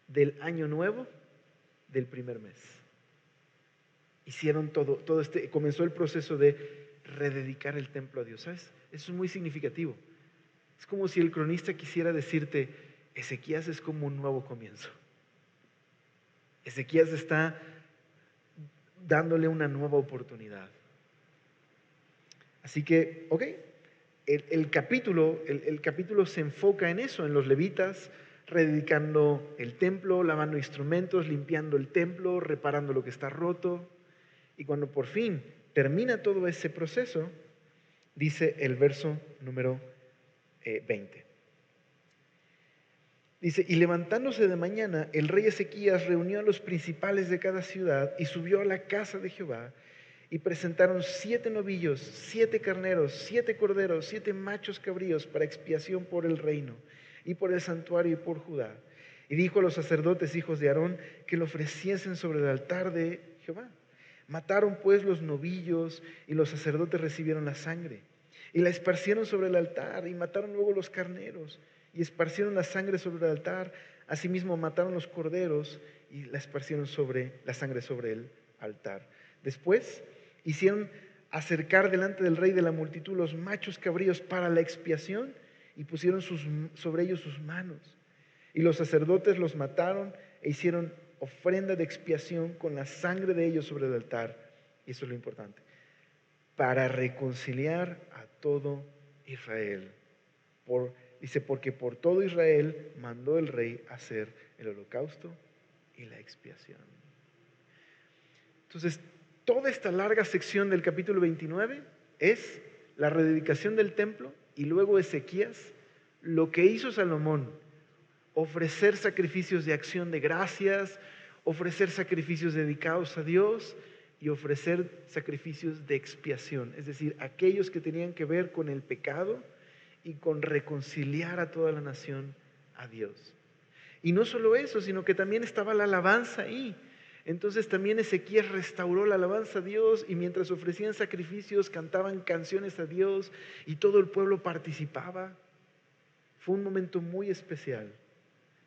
del año nuevo del primer mes. hicieron comenzó el proceso de rededicar el templo a Dios. ¿Sabes? Eso es muy significativo. Es como si el cronista quisiera decirte, Ezequías es como un nuevo comienzo. Ezequías está dándole una nueva oportunidad. Así que, ok, el capítulo se enfoca en eso, en los levitas, rededicando el templo, lavando instrumentos, limpiando el templo, reparando lo que está roto. Y cuando por fin termina todo ese proceso, dice el verso número 20. Dice, y levantándose de mañana, el rey Ezequías reunió a los principales de cada ciudad y subió a la casa de Jehová y presentaron 7 novillos, 7 carneros, 7 corderos, 7 machos cabríos para expiación por el reino y por el santuario y por Judá. Y dijo a los sacerdotes hijos de Aarón que lo ofreciesen sobre el altar de Jehová. Mataron pues los novillos y los sacerdotes recibieron la sangre y la esparcieron sobre el altar y mataron luego los carneros y esparcieron la sangre sobre el altar. Asimismo mataron los corderos y la esparcieron la sangre sobre el altar. Después hicieron acercar delante del rey de la multitud los machos cabríos para la expiación y pusieron sobre ellos sus manos. Y los sacerdotes los mataron e hicieron ofrenda de expiación con la sangre de ellos sobre el altar. Y eso es lo importante. Para reconciliar a todo Israel. Dice, porque por todo Israel mandó el rey hacer el holocausto y la expiación. Entonces, toda esta larga sección del capítulo 29 es la rededicación del templo y luego Ezequías, lo que hizo Salomón, ofrecer sacrificios de acción de gracias, ofrecer sacrificios dedicados a Dios y ofrecer sacrificios de expiación, es decir, aquellos que tenían que ver con el pecado y con reconciliar a toda la nación a Dios. Y no solo eso, sino que también estaba la alabanza ahí. Entonces también Ezequías restauró la alabanza a Dios y mientras ofrecían sacrificios cantaban canciones a Dios y todo el pueblo participaba. Fue un momento muy especial.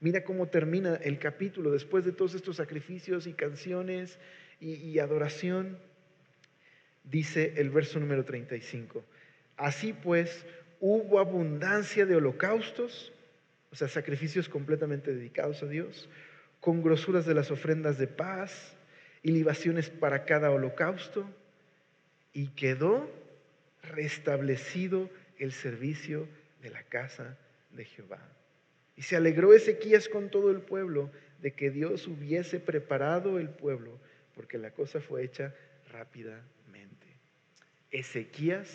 Mira cómo termina el capítulo después de todos estos sacrificios y canciones y adoración. Dice el verso número 35. Así pues, hubo abundancia de holocaustos, o sea, sacrificios completamente dedicados a Dios, con grosuras de las ofrendas de paz y libaciones para cada holocausto, y quedó restablecido el servicio de la casa de Jehová. Y se alegró Ezequías con todo el pueblo de que Dios hubiese preparado el pueblo, porque la cosa fue hecha rápidamente. Ezequías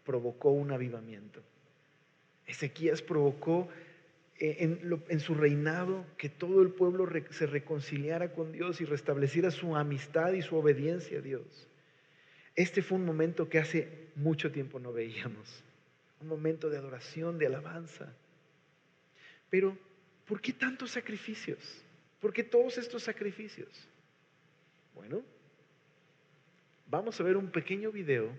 provocó un avivamiento. Ezequías provocó en su reinado que todo el pueblo se reconciliara con Dios y restableciera su amistad y su obediencia a Dios. Este fue un momento que hace mucho tiempo no veíamos. Un momento de adoración, de alabanza. Pero, ¿por qué tantos sacrificios? ¿Por qué todos estos sacrificios? Bueno, vamos a ver un pequeño video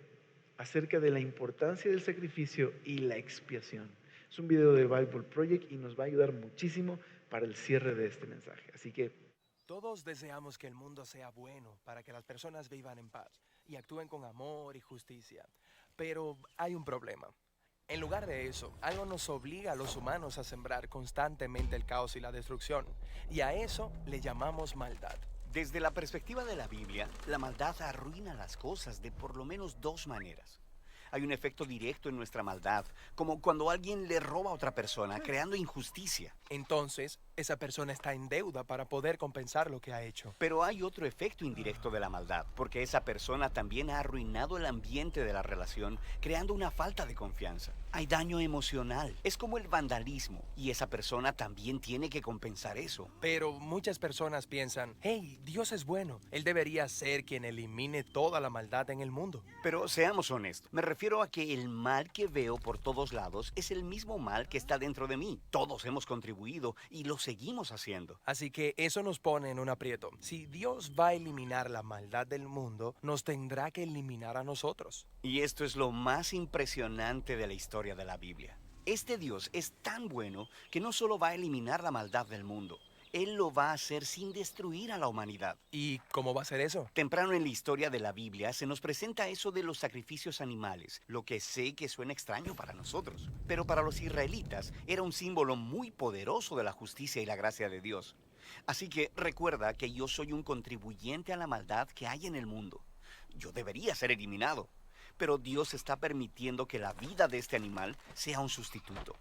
acerca de la importancia del sacrificio y la expiación. Es un video del Bible Project y nos va a ayudar muchísimo para el cierre de este mensaje. Así que todos deseamos que el mundo sea bueno para que las personas vivan en paz y actúen con amor y justicia. Pero hay un problema. En lugar de eso, algo nos obliga a los humanos a sembrar constantemente el caos y la destrucción. Y a eso le llamamos maldad. Desde la perspectiva de la Biblia, la maldad arruina las cosas de por lo menos 2 maneras. Hay un efecto directo en nuestra maldad, como cuando alguien le roba a otra persona, creando injusticia. Entonces, esa persona está en deuda para poder compensar lo que ha hecho. Pero hay otro efecto indirecto de la maldad, porque esa persona también ha arruinado el ambiente de la relación, creando una falta de confianza. Hay daño emocional. Es como el vandalismo, y esa persona también tiene que compensar eso. Pero muchas personas piensan, hey, Dios es bueno, Él debería ser quien elimine toda la maldad en el mundo. Pero seamos honestos, me refiero a que el mal que veo por todos lados es el mismo mal que está dentro de mí. Todos hemos contribuido y lo seguimos haciendo. Así que eso nos pone en un aprieto. Si Dios va a eliminar la maldad del mundo, nos tendrá que eliminar a nosotros. Y esto es lo más impresionante de la historia de la Biblia. Este Dios es tan bueno que no solo va a eliminar la maldad del mundo, Él lo va a hacer sin destruir a la humanidad. ¿Y cómo va a ser eso? Temprano en la historia de la Biblia se nos presenta eso de los sacrificios animales, lo que sé que suena extraño para nosotros, pero para los israelitas era un símbolo muy poderoso de la justicia y la gracia de Dios. Así que recuerda que yo soy un contribuyente a la maldad que hay en el mundo. Yo debería ser eliminado, pero Dios está permitiendo que la vida de este animal sea un sustituto.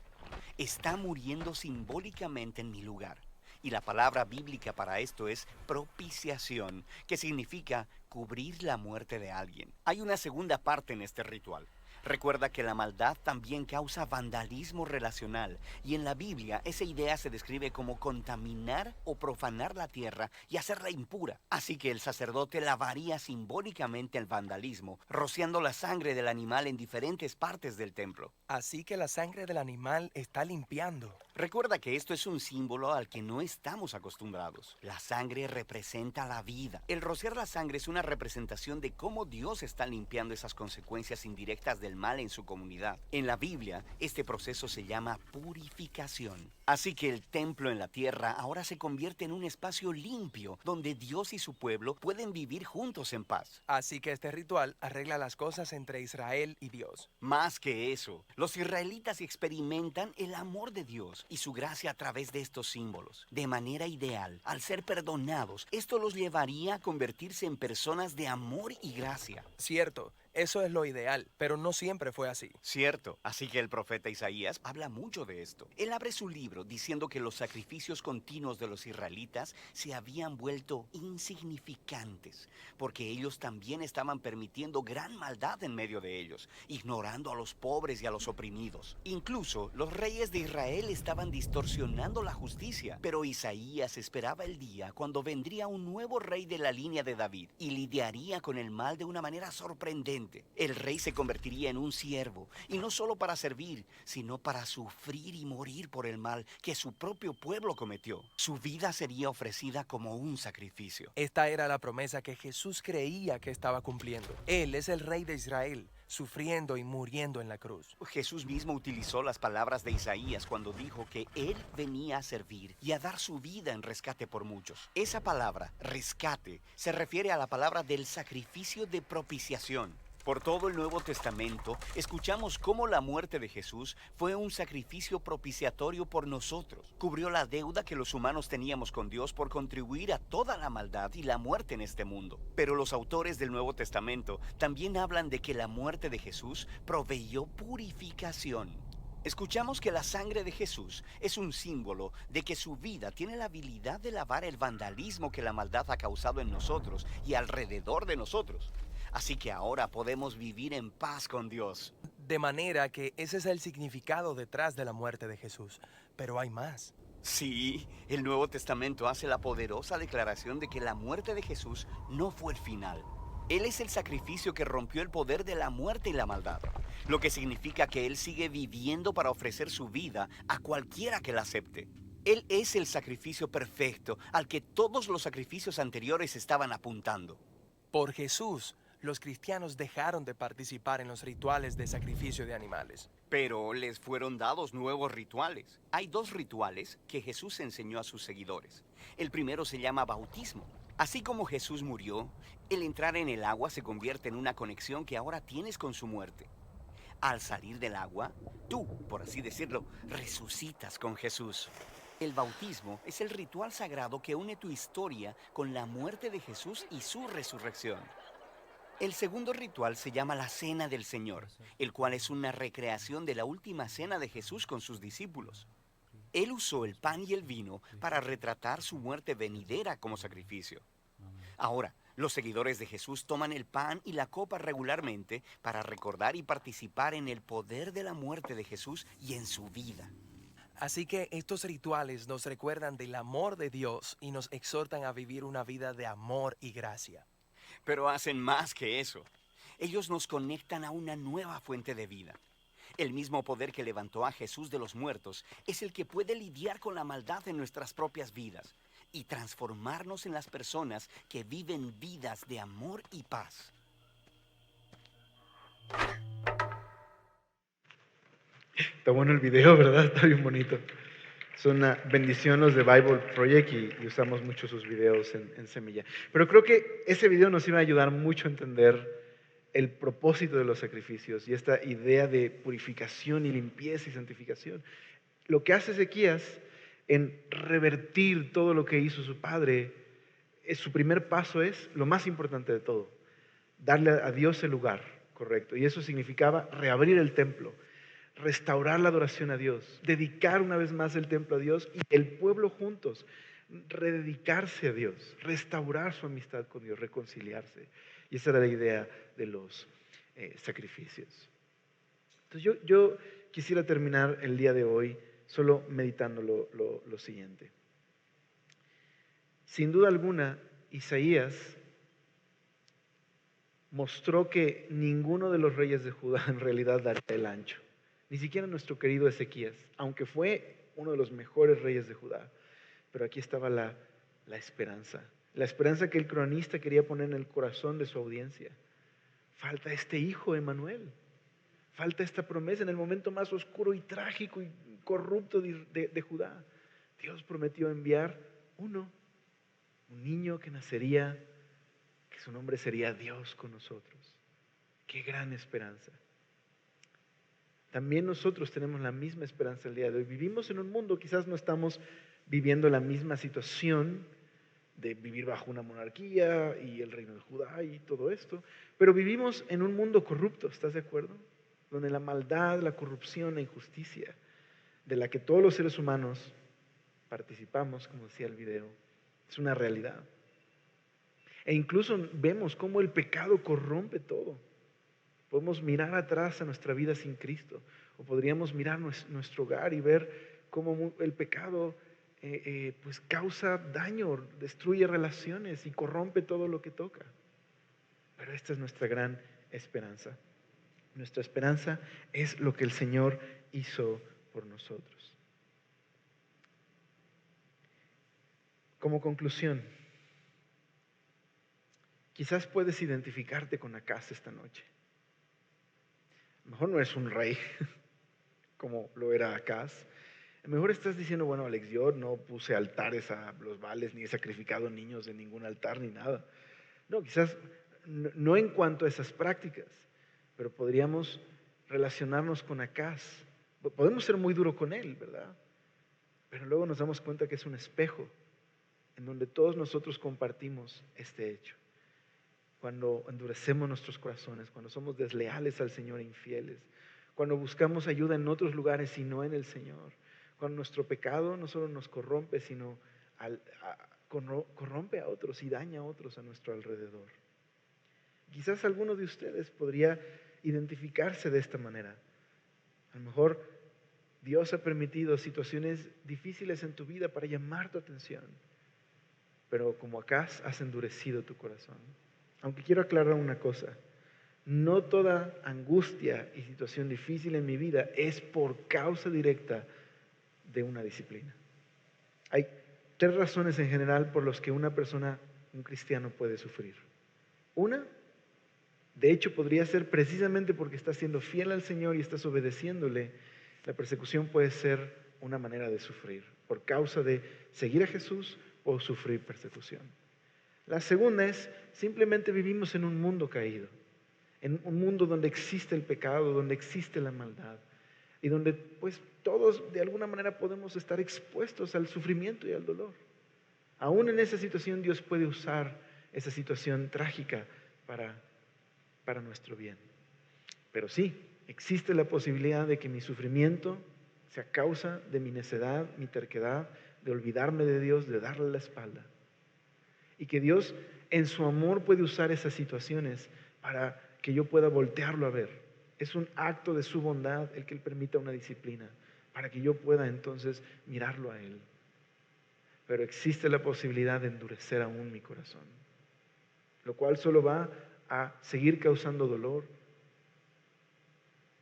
Está muriendo simbólicamente en mi lugar. Y la palabra bíblica para esto es propiciación, que significa cubrir la muerte de alguien. Hay una segunda parte en este ritual. Recuerda que la maldad también causa vandalismo relacional, y en la Biblia esa idea se describe como contaminar o profanar la tierra y hacerla impura. Así que el sacerdote lavaría simbólicamente el vandalismo, rociando la sangre del animal en diferentes partes del templo. Así que la sangre del animal está limpiando. Recuerda que esto es un símbolo al que no estamos acostumbrados. La sangre representa la vida. El rociar la sangre es una representación de cómo Dios está limpiando esas consecuencias indirectas del mal en su comunidad. En la Biblia, este proceso se llama purificación. Así que el templo en la tierra ahora se convierte en un espacio limpio, donde Dios y su pueblo pueden vivir juntos en paz. Así que este ritual arregla las cosas entre Israel y Dios. Más que eso, los israelitas experimentan el amor de Dios y su gracia a través de estos símbolos. De manera ideal, al ser perdonados, esto los llevaría a convertirse en personas de amor y gracia. Cierto, eso es lo ideal, pero no siempre fue así. Cierto, así que el profeta Isaías habla mucho de esto. Él abre su libro diciendo que los sacrificios continuos de los israelitas se habían vuelto insignificantes, porque ellos también estaban permitiendo gran maldad en medio de ellos, ignorando a los pobres y a los oprimidos. Incluso los reyes de Israel estaban distorsionando la justicia, pero Isaías esperaba el día cuando vendría un nuevo rey de la línea de David y lidiaría con el mal de una manera sorprendente. El rey se convertiría en un siervo, y no solo para servir, sino para sufrir y morir por el mal que su propio pueblo cometió. Su vida sería ofrecida como un sacrificio. Esta era la promesa que Jesús creía que estaba cumpliendo. Él es el rey de Israel, sufriendo y muriendo en la cruz. Jesús mismo utilizó las palabras de Isaías cuando dijo que Él venía a servir y a dar su vida en rescate por muchos. Esa palabra, rescate, se refiere a la palabra del sacrificio de propiciación. Por todo el Nuevo Testamento, escuchamos cómo la muerte de Jesús fue un sacrificio propiciatorio por nosotros. Cubrió la deuda que los humanos teníamos con Dios por contribuir a toda la maldad y la muerte en este mundo. Pero los autores del Nuevo Testamento también hablan de que la muerte de Jesús proveyó purificación. Escuchamos que la sangre de Jesús es un símbolo de que su vida tiene la habilidad de lavar el vandalismo que la maldad ha causado en nosotros y alrededor de nosotros. Así que ahora podemos vivir en paz con Dios. De manera que ese es el significado detrás de la muerte de Jesús. Pero hay más. Sí, el Nuevo Testamento hace la poderosa declaración de que la muerte de Jesús no fue el final. Él es el sacrificio que rompió el poder de la muerte y la maldad, lo que significa que Él sigue viviendo para ofrecer su vida a cualquiera que la acepte. Él es el sacrificio perfecto al que todos los sacrificios anteriores estaban apuntando. Por Jesús, los cristianos dejaron de participar en los rituales de sacrificio de animales. Pero les fueron dados nuevos rituales. Hay dos rituales que Jesús enseñó a sus seguidores. El primero se llama bautismo. Así como Jesús murió, el entrar en el agua se convierte en una conexión que ahora tienes con su muerte. Al salir del agua, tú, por así decirlo, resucitas con Jesús. El bautismo es el ritual sagrado que une tu historia con la muerte de Jesús y su resurrección. El segundo ritual se llama la Cena del Señor, el cual es una recreación de la última cena de Jesús con sus discípulos. Él usó el pan y el vino para retratar su muerte venidera como sacrificio. Ahora, los seguidores de Jesús toman el pan y la copa regularmente para recordar y participar en el poder de la muerte de Jesús y en su vida. Así que estos rituales nos recuerdan del amor de Dios y nos exhortan a vivir una vida de amor y gracia. Pero hacen más que eso. Ellos nos conectan a una nueva fuente de vida. El mismo poder que levantó a Jesús de los muertos es el que puede lidiar con la maldad en nuestras propias vidas y transformarnos en las personas que viven vidas de amor y paz. Está bueno el video, ¿verdad? Está bien bonito. Son una bendición los de Bible Project y usamos mucho sus videos en Semilla. Pero creo que ese video nos iba a ayudar mucho a entender el propósito de los sacrificios y esta idea de purificación y limpieza y santificación. Lo que hace Ezequías en revertir todo lo que hizo su padre, su primer paso es lo más importante de todo, darle a Dios el lugar correcto. Y eso significaba reabrir el templo, restaurar la adoración a Dios, dedicar una vez más el templo a Dios y el pueblo juntos, rededicarse a Dios, restaurar su amistad con Dios, reconciliarse. Y esa era la idea de los sacrificios. Entonces yo quisiera terminar el día de hoy solo meditando lo siguiente. Sin duda alguna, Isaías mostró que ninguno de los reyes de Judá en realidad daría el ancho. Ni siquiera nuestro querido Ezequías, aunque fue uno de los mejores reyes de Judá. Pero aquí estaba la esperanza. La esperanza que el cronista quería poner en el corazón de su audiencia. Falta este hijo, Emanuel. Falta esta promesa en el momento más oscuro y trágico y corrupto de Judá. Dios prometió enviar un niño que nacería, que su nombre sería Dios con nosotros. Qué gran esperanza. También nosotros tenemos la misma esperanza el día de hoy. Vivimos en un mundo, quizás no estamos viviendo la misma situación de vivir bajo una monarquía y el reino de Judá y todo esto, pero vivimos en un mundo corrupto, ¿estás de acuerdo? Donde la maldad, la corrupción, la injusticia, de la que todos los seres humanos participamos, como decía el video, es una realidad. E incluso vemos cómo el pecado corrompe todo. Podemos mirar atrás a nuestra vida sin Cristo, o podríamos mirar nuestro hogar y ver cómo el pecado pues causa daño, destruye relaciones y corrompe todo lo que toca. Pero esta es nuestra gran esperanza. Nuestra esperanza es lo que el Señor hizo por nosotros. Como conclusión, quizás puedes identificarte con Acaz esta noche. A lo mejor no es un rey como lo era Acaz. A lo mejor estás diciendo, bueno, Alex, yo no puse altares a los Baales, ni he sacrificado niños en ningún altar, ni nada. No, quizás no en cuanto a esas prácticas, pero podríamos relacionarnos con Acaz. Podemos ser muy duros con él, ¿verdad? Pero luego nos damos cuenta que es un espejo en donde todos nosotros compartimos este hecho. Cuando endurecemos nuestros corazones, cuando somos desleales al Señor e infieles, cuando buscamos ayuda en otros lugares y no en el Señor, cuando nuestro pecado no solo nos corrompe, sino corrompe a otros y daña a otros a nuestro alrededor. Quizás alguno de ustedes podría identificarse de esta manera. A lo mejor Dios ha permitido situaciones difíciles en tu vida para llamar tu atención, pero como Acaz has endurecido tu corazón. Aunque quiero aclarar una cosa, no toda angustia y situación difícil en mi vida es por causa directa de una disciplina. Hay 3 razones en general por las que una persona, un cristiano, puede sufrir. Una, de hecho, podría ser precisamente porque estás siendo fiel al Señor y estás obedeciéndole. La persecución puede ser una manera de sufrir por causa de seguir a Jesús o sufrir persecución. La segunda es, simplemente vivimos en un mundo caído, en un mundo donde existe el pecado, donde existe la maldad y donde pues todos de alguna manera podemos estar expuestos al sufrimiento y al dolor. Aún en esa situación Dios puede usar esa situación trágica para nuestro bien. Pero sí, existe la posibilidad de que mi sufrimiento sea causa de mi necedad, mi terquedad, de olvidarme de Dios, de darle la espalda. Y que Dios en su amor puede usar esas situaciones para que yo pueda voltearlo a ver. Es un acto de su bondad el que Él permita una disciplina para que yo pueda entonces mirarlo a Él. Pero existe la posibilidad de endurecer aún mi corazón, lo cual solo va a seguir causando dolor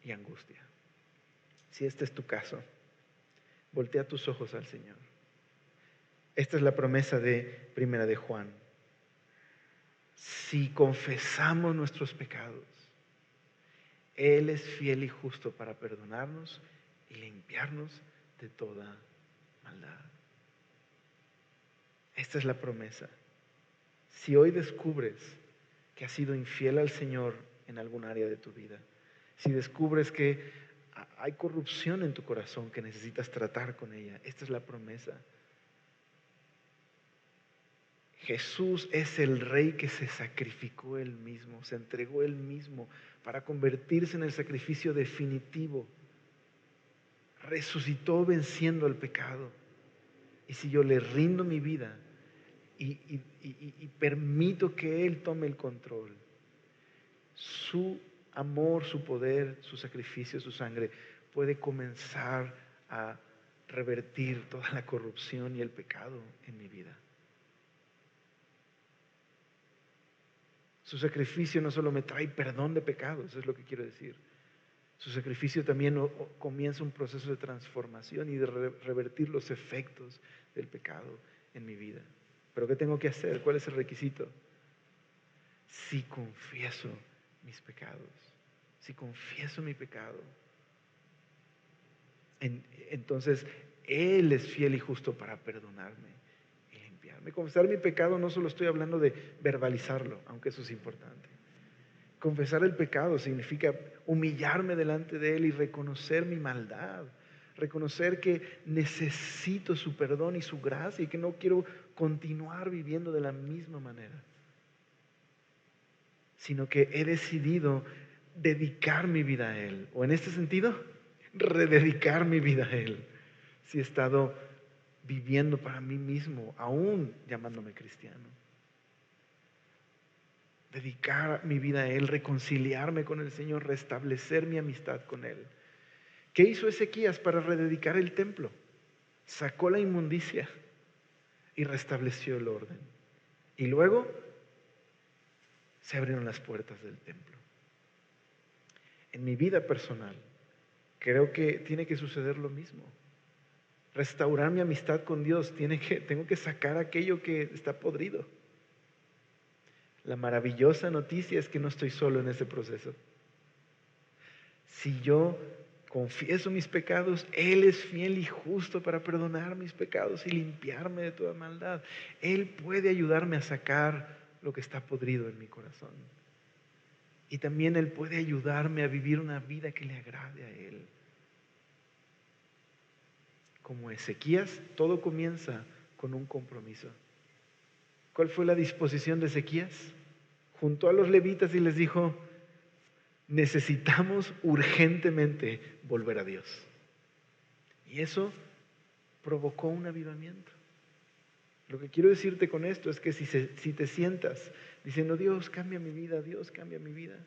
y angustia. Si este es tu caso, voltea tus ojos al Señor. Esta es la promesa de Primera de Juan. Si confesamos nuestros pecados, Él es fiel y justo para perdonarnos y limpiarnos de toda maldad. Esta es la promesa. Si hoy descubres que has sido infiel al Señor en algún área de tu vida, si descubres que hay corrupción en tu corazón que necesitas tratar con ella, esta es la promesa. Jesús es el Rey que se sacrificó Él mismo, se entregó Él mismo para convertirse en el sacrificio definitivo. Resucitó venciendo al pecado. Y si yo le rindo mi vida y permito que Él tome el control, su amor, su poder, su sacrificio, su sangre puede comenzar a revertir toda la corrupción y el pecado en mi vida. Su sacrificio no solo me trae perdón de pecados, es lo que quiero decir. Su sacrificio también comienza un proceso de transformación y de revertir los efectos del pecado en mi vida. ¿Pero qué tengo que hacer? ¿Cuál es el requisito? Si confieso mis pecados, si confieso mi pecado, entonces Él es fiel y justo para perdonarme y limpiarme. Confesar mi pecado no solo estoy hablando de verbalizarlo, aunque eso es importante. Confesar el pecado significa humillarme delante de Él y reconocer mi maldad, reconocer que necesito su perdón y su gracia y que no quiero continuar viviendo de la misma manera, sino que he decidido dedicar mi vida a Él, o en este sentido, rededicar mi vida a Él, si he estado viviendo para mí mismo, aún llamándome cristiano. Dedicar mi vida a Él, reconciliarme con el Señor, restablecer mi amistad con Él. ¿Qué hizo Ezequías para rededicar el templo? Sacó la inmundicia y restableció el orden. Y luego se abrieron las puertas del templo. En mi vida personal, creo que tiene que suceder lo mismo. Restaurar mi amistad con Dios, tengo que sacar aquello que está podrido. La maravillosa noticia es que no estoy solo en ese proceso. Si yo confieso mis pecados, Él es fiel y justo para perdonar mis pecados y limpiarme de toda maldad. Él puede ayudarme a sacar lo que está podrido en mi corazón. Y también Él puede ayudarme a vivir una vida que le agrade a Él. Como Ezequías, todo comienza con un compromiso. ¿Cuál fue la disposición de Ezequías? Juntó a los levitas y les dijo: necesitamos urgentemente volver a Dios. Y eso provocó un avivamiento. Lo que quiero decirte con esto es que si te sientas diciendo: Dios, cambia mi vida, Dios, cambia mi vida,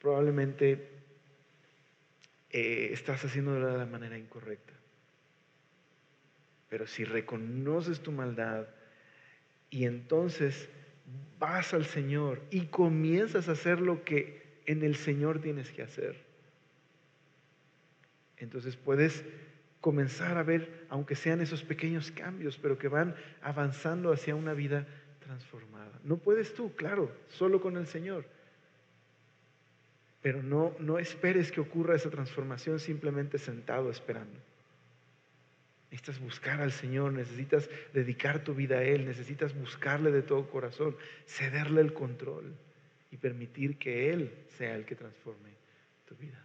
probablemente estás haciéndolo de la manera incorrecta. Pero si reconoces tu maldad y entonces vas al Señor y comienzas a hacer lo que en el Señor tienes que hacer, entonces puedes comenzar a ver, aunque sean esos pequeños cambios, pero que van avanzando hacia una vida transformada. No puedes tú, claro, solo con el Señor. Pero no esperes que ocurra esa transformación simplemente sentado esperando. Necesitas buscar al Señor, necesitas dedicar tu vida a Él, necesitas buscarle de todo corazón, cederle el control y permitir que Él sea el que transforme tu vida.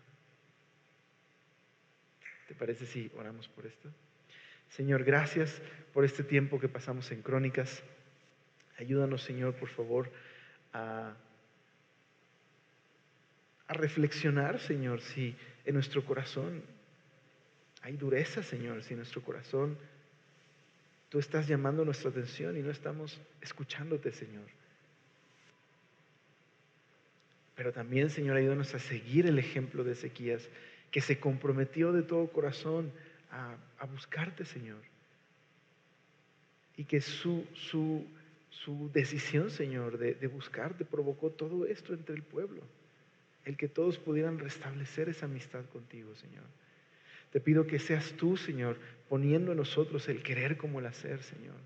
¿Te parece si oramos por esto? Señor, gracias por este tiempo que pasamos en Crónicas. Ayúdanos, Señor, por favor, a reflexionar, Señor, si en nuestro corazón hay dureza, Señor, si en nuestro corazón tú estás llamando nuestra atención y no estamos escuchándote, Señor. Pero también, Señor, ayúdanos a seguir el ejemplo de Ezequías, que se comprometió de todo corazón a buscarte, Señor. Y que su decisión, Señor, de buscarte provocó todo esto entre el pueblo. El que todos pudieran restablecer esa amistad contigo, Señor. Te pido que seas tú, Señor, poniendo en nosotros el querer como el hacer, Señor.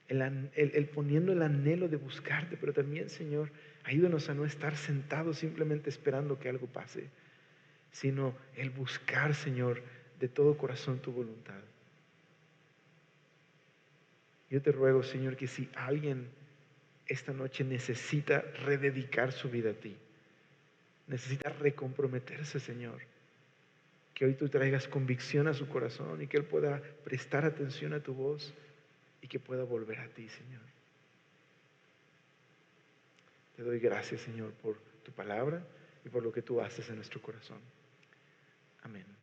El poniendo el anhelo de buscarte, pero también, Señor, ayúdanos a no estar sentados simplemente esperando que algo pase, sino el buscar, Señor, de todo corazón tu voluntad. Yo te ruego, Señor, que si alguien esta noche necesita rededicar su vida a ti, necesita recomprometerse, Señor, que hoy tú traigas convicción a su corazón y que él pueda prestar atención a tu voz y que pueda volver a ti, Señor. Te doy gracias, Señor, por tu palabra y por lo que tú haces en nuestro corazón. Amén.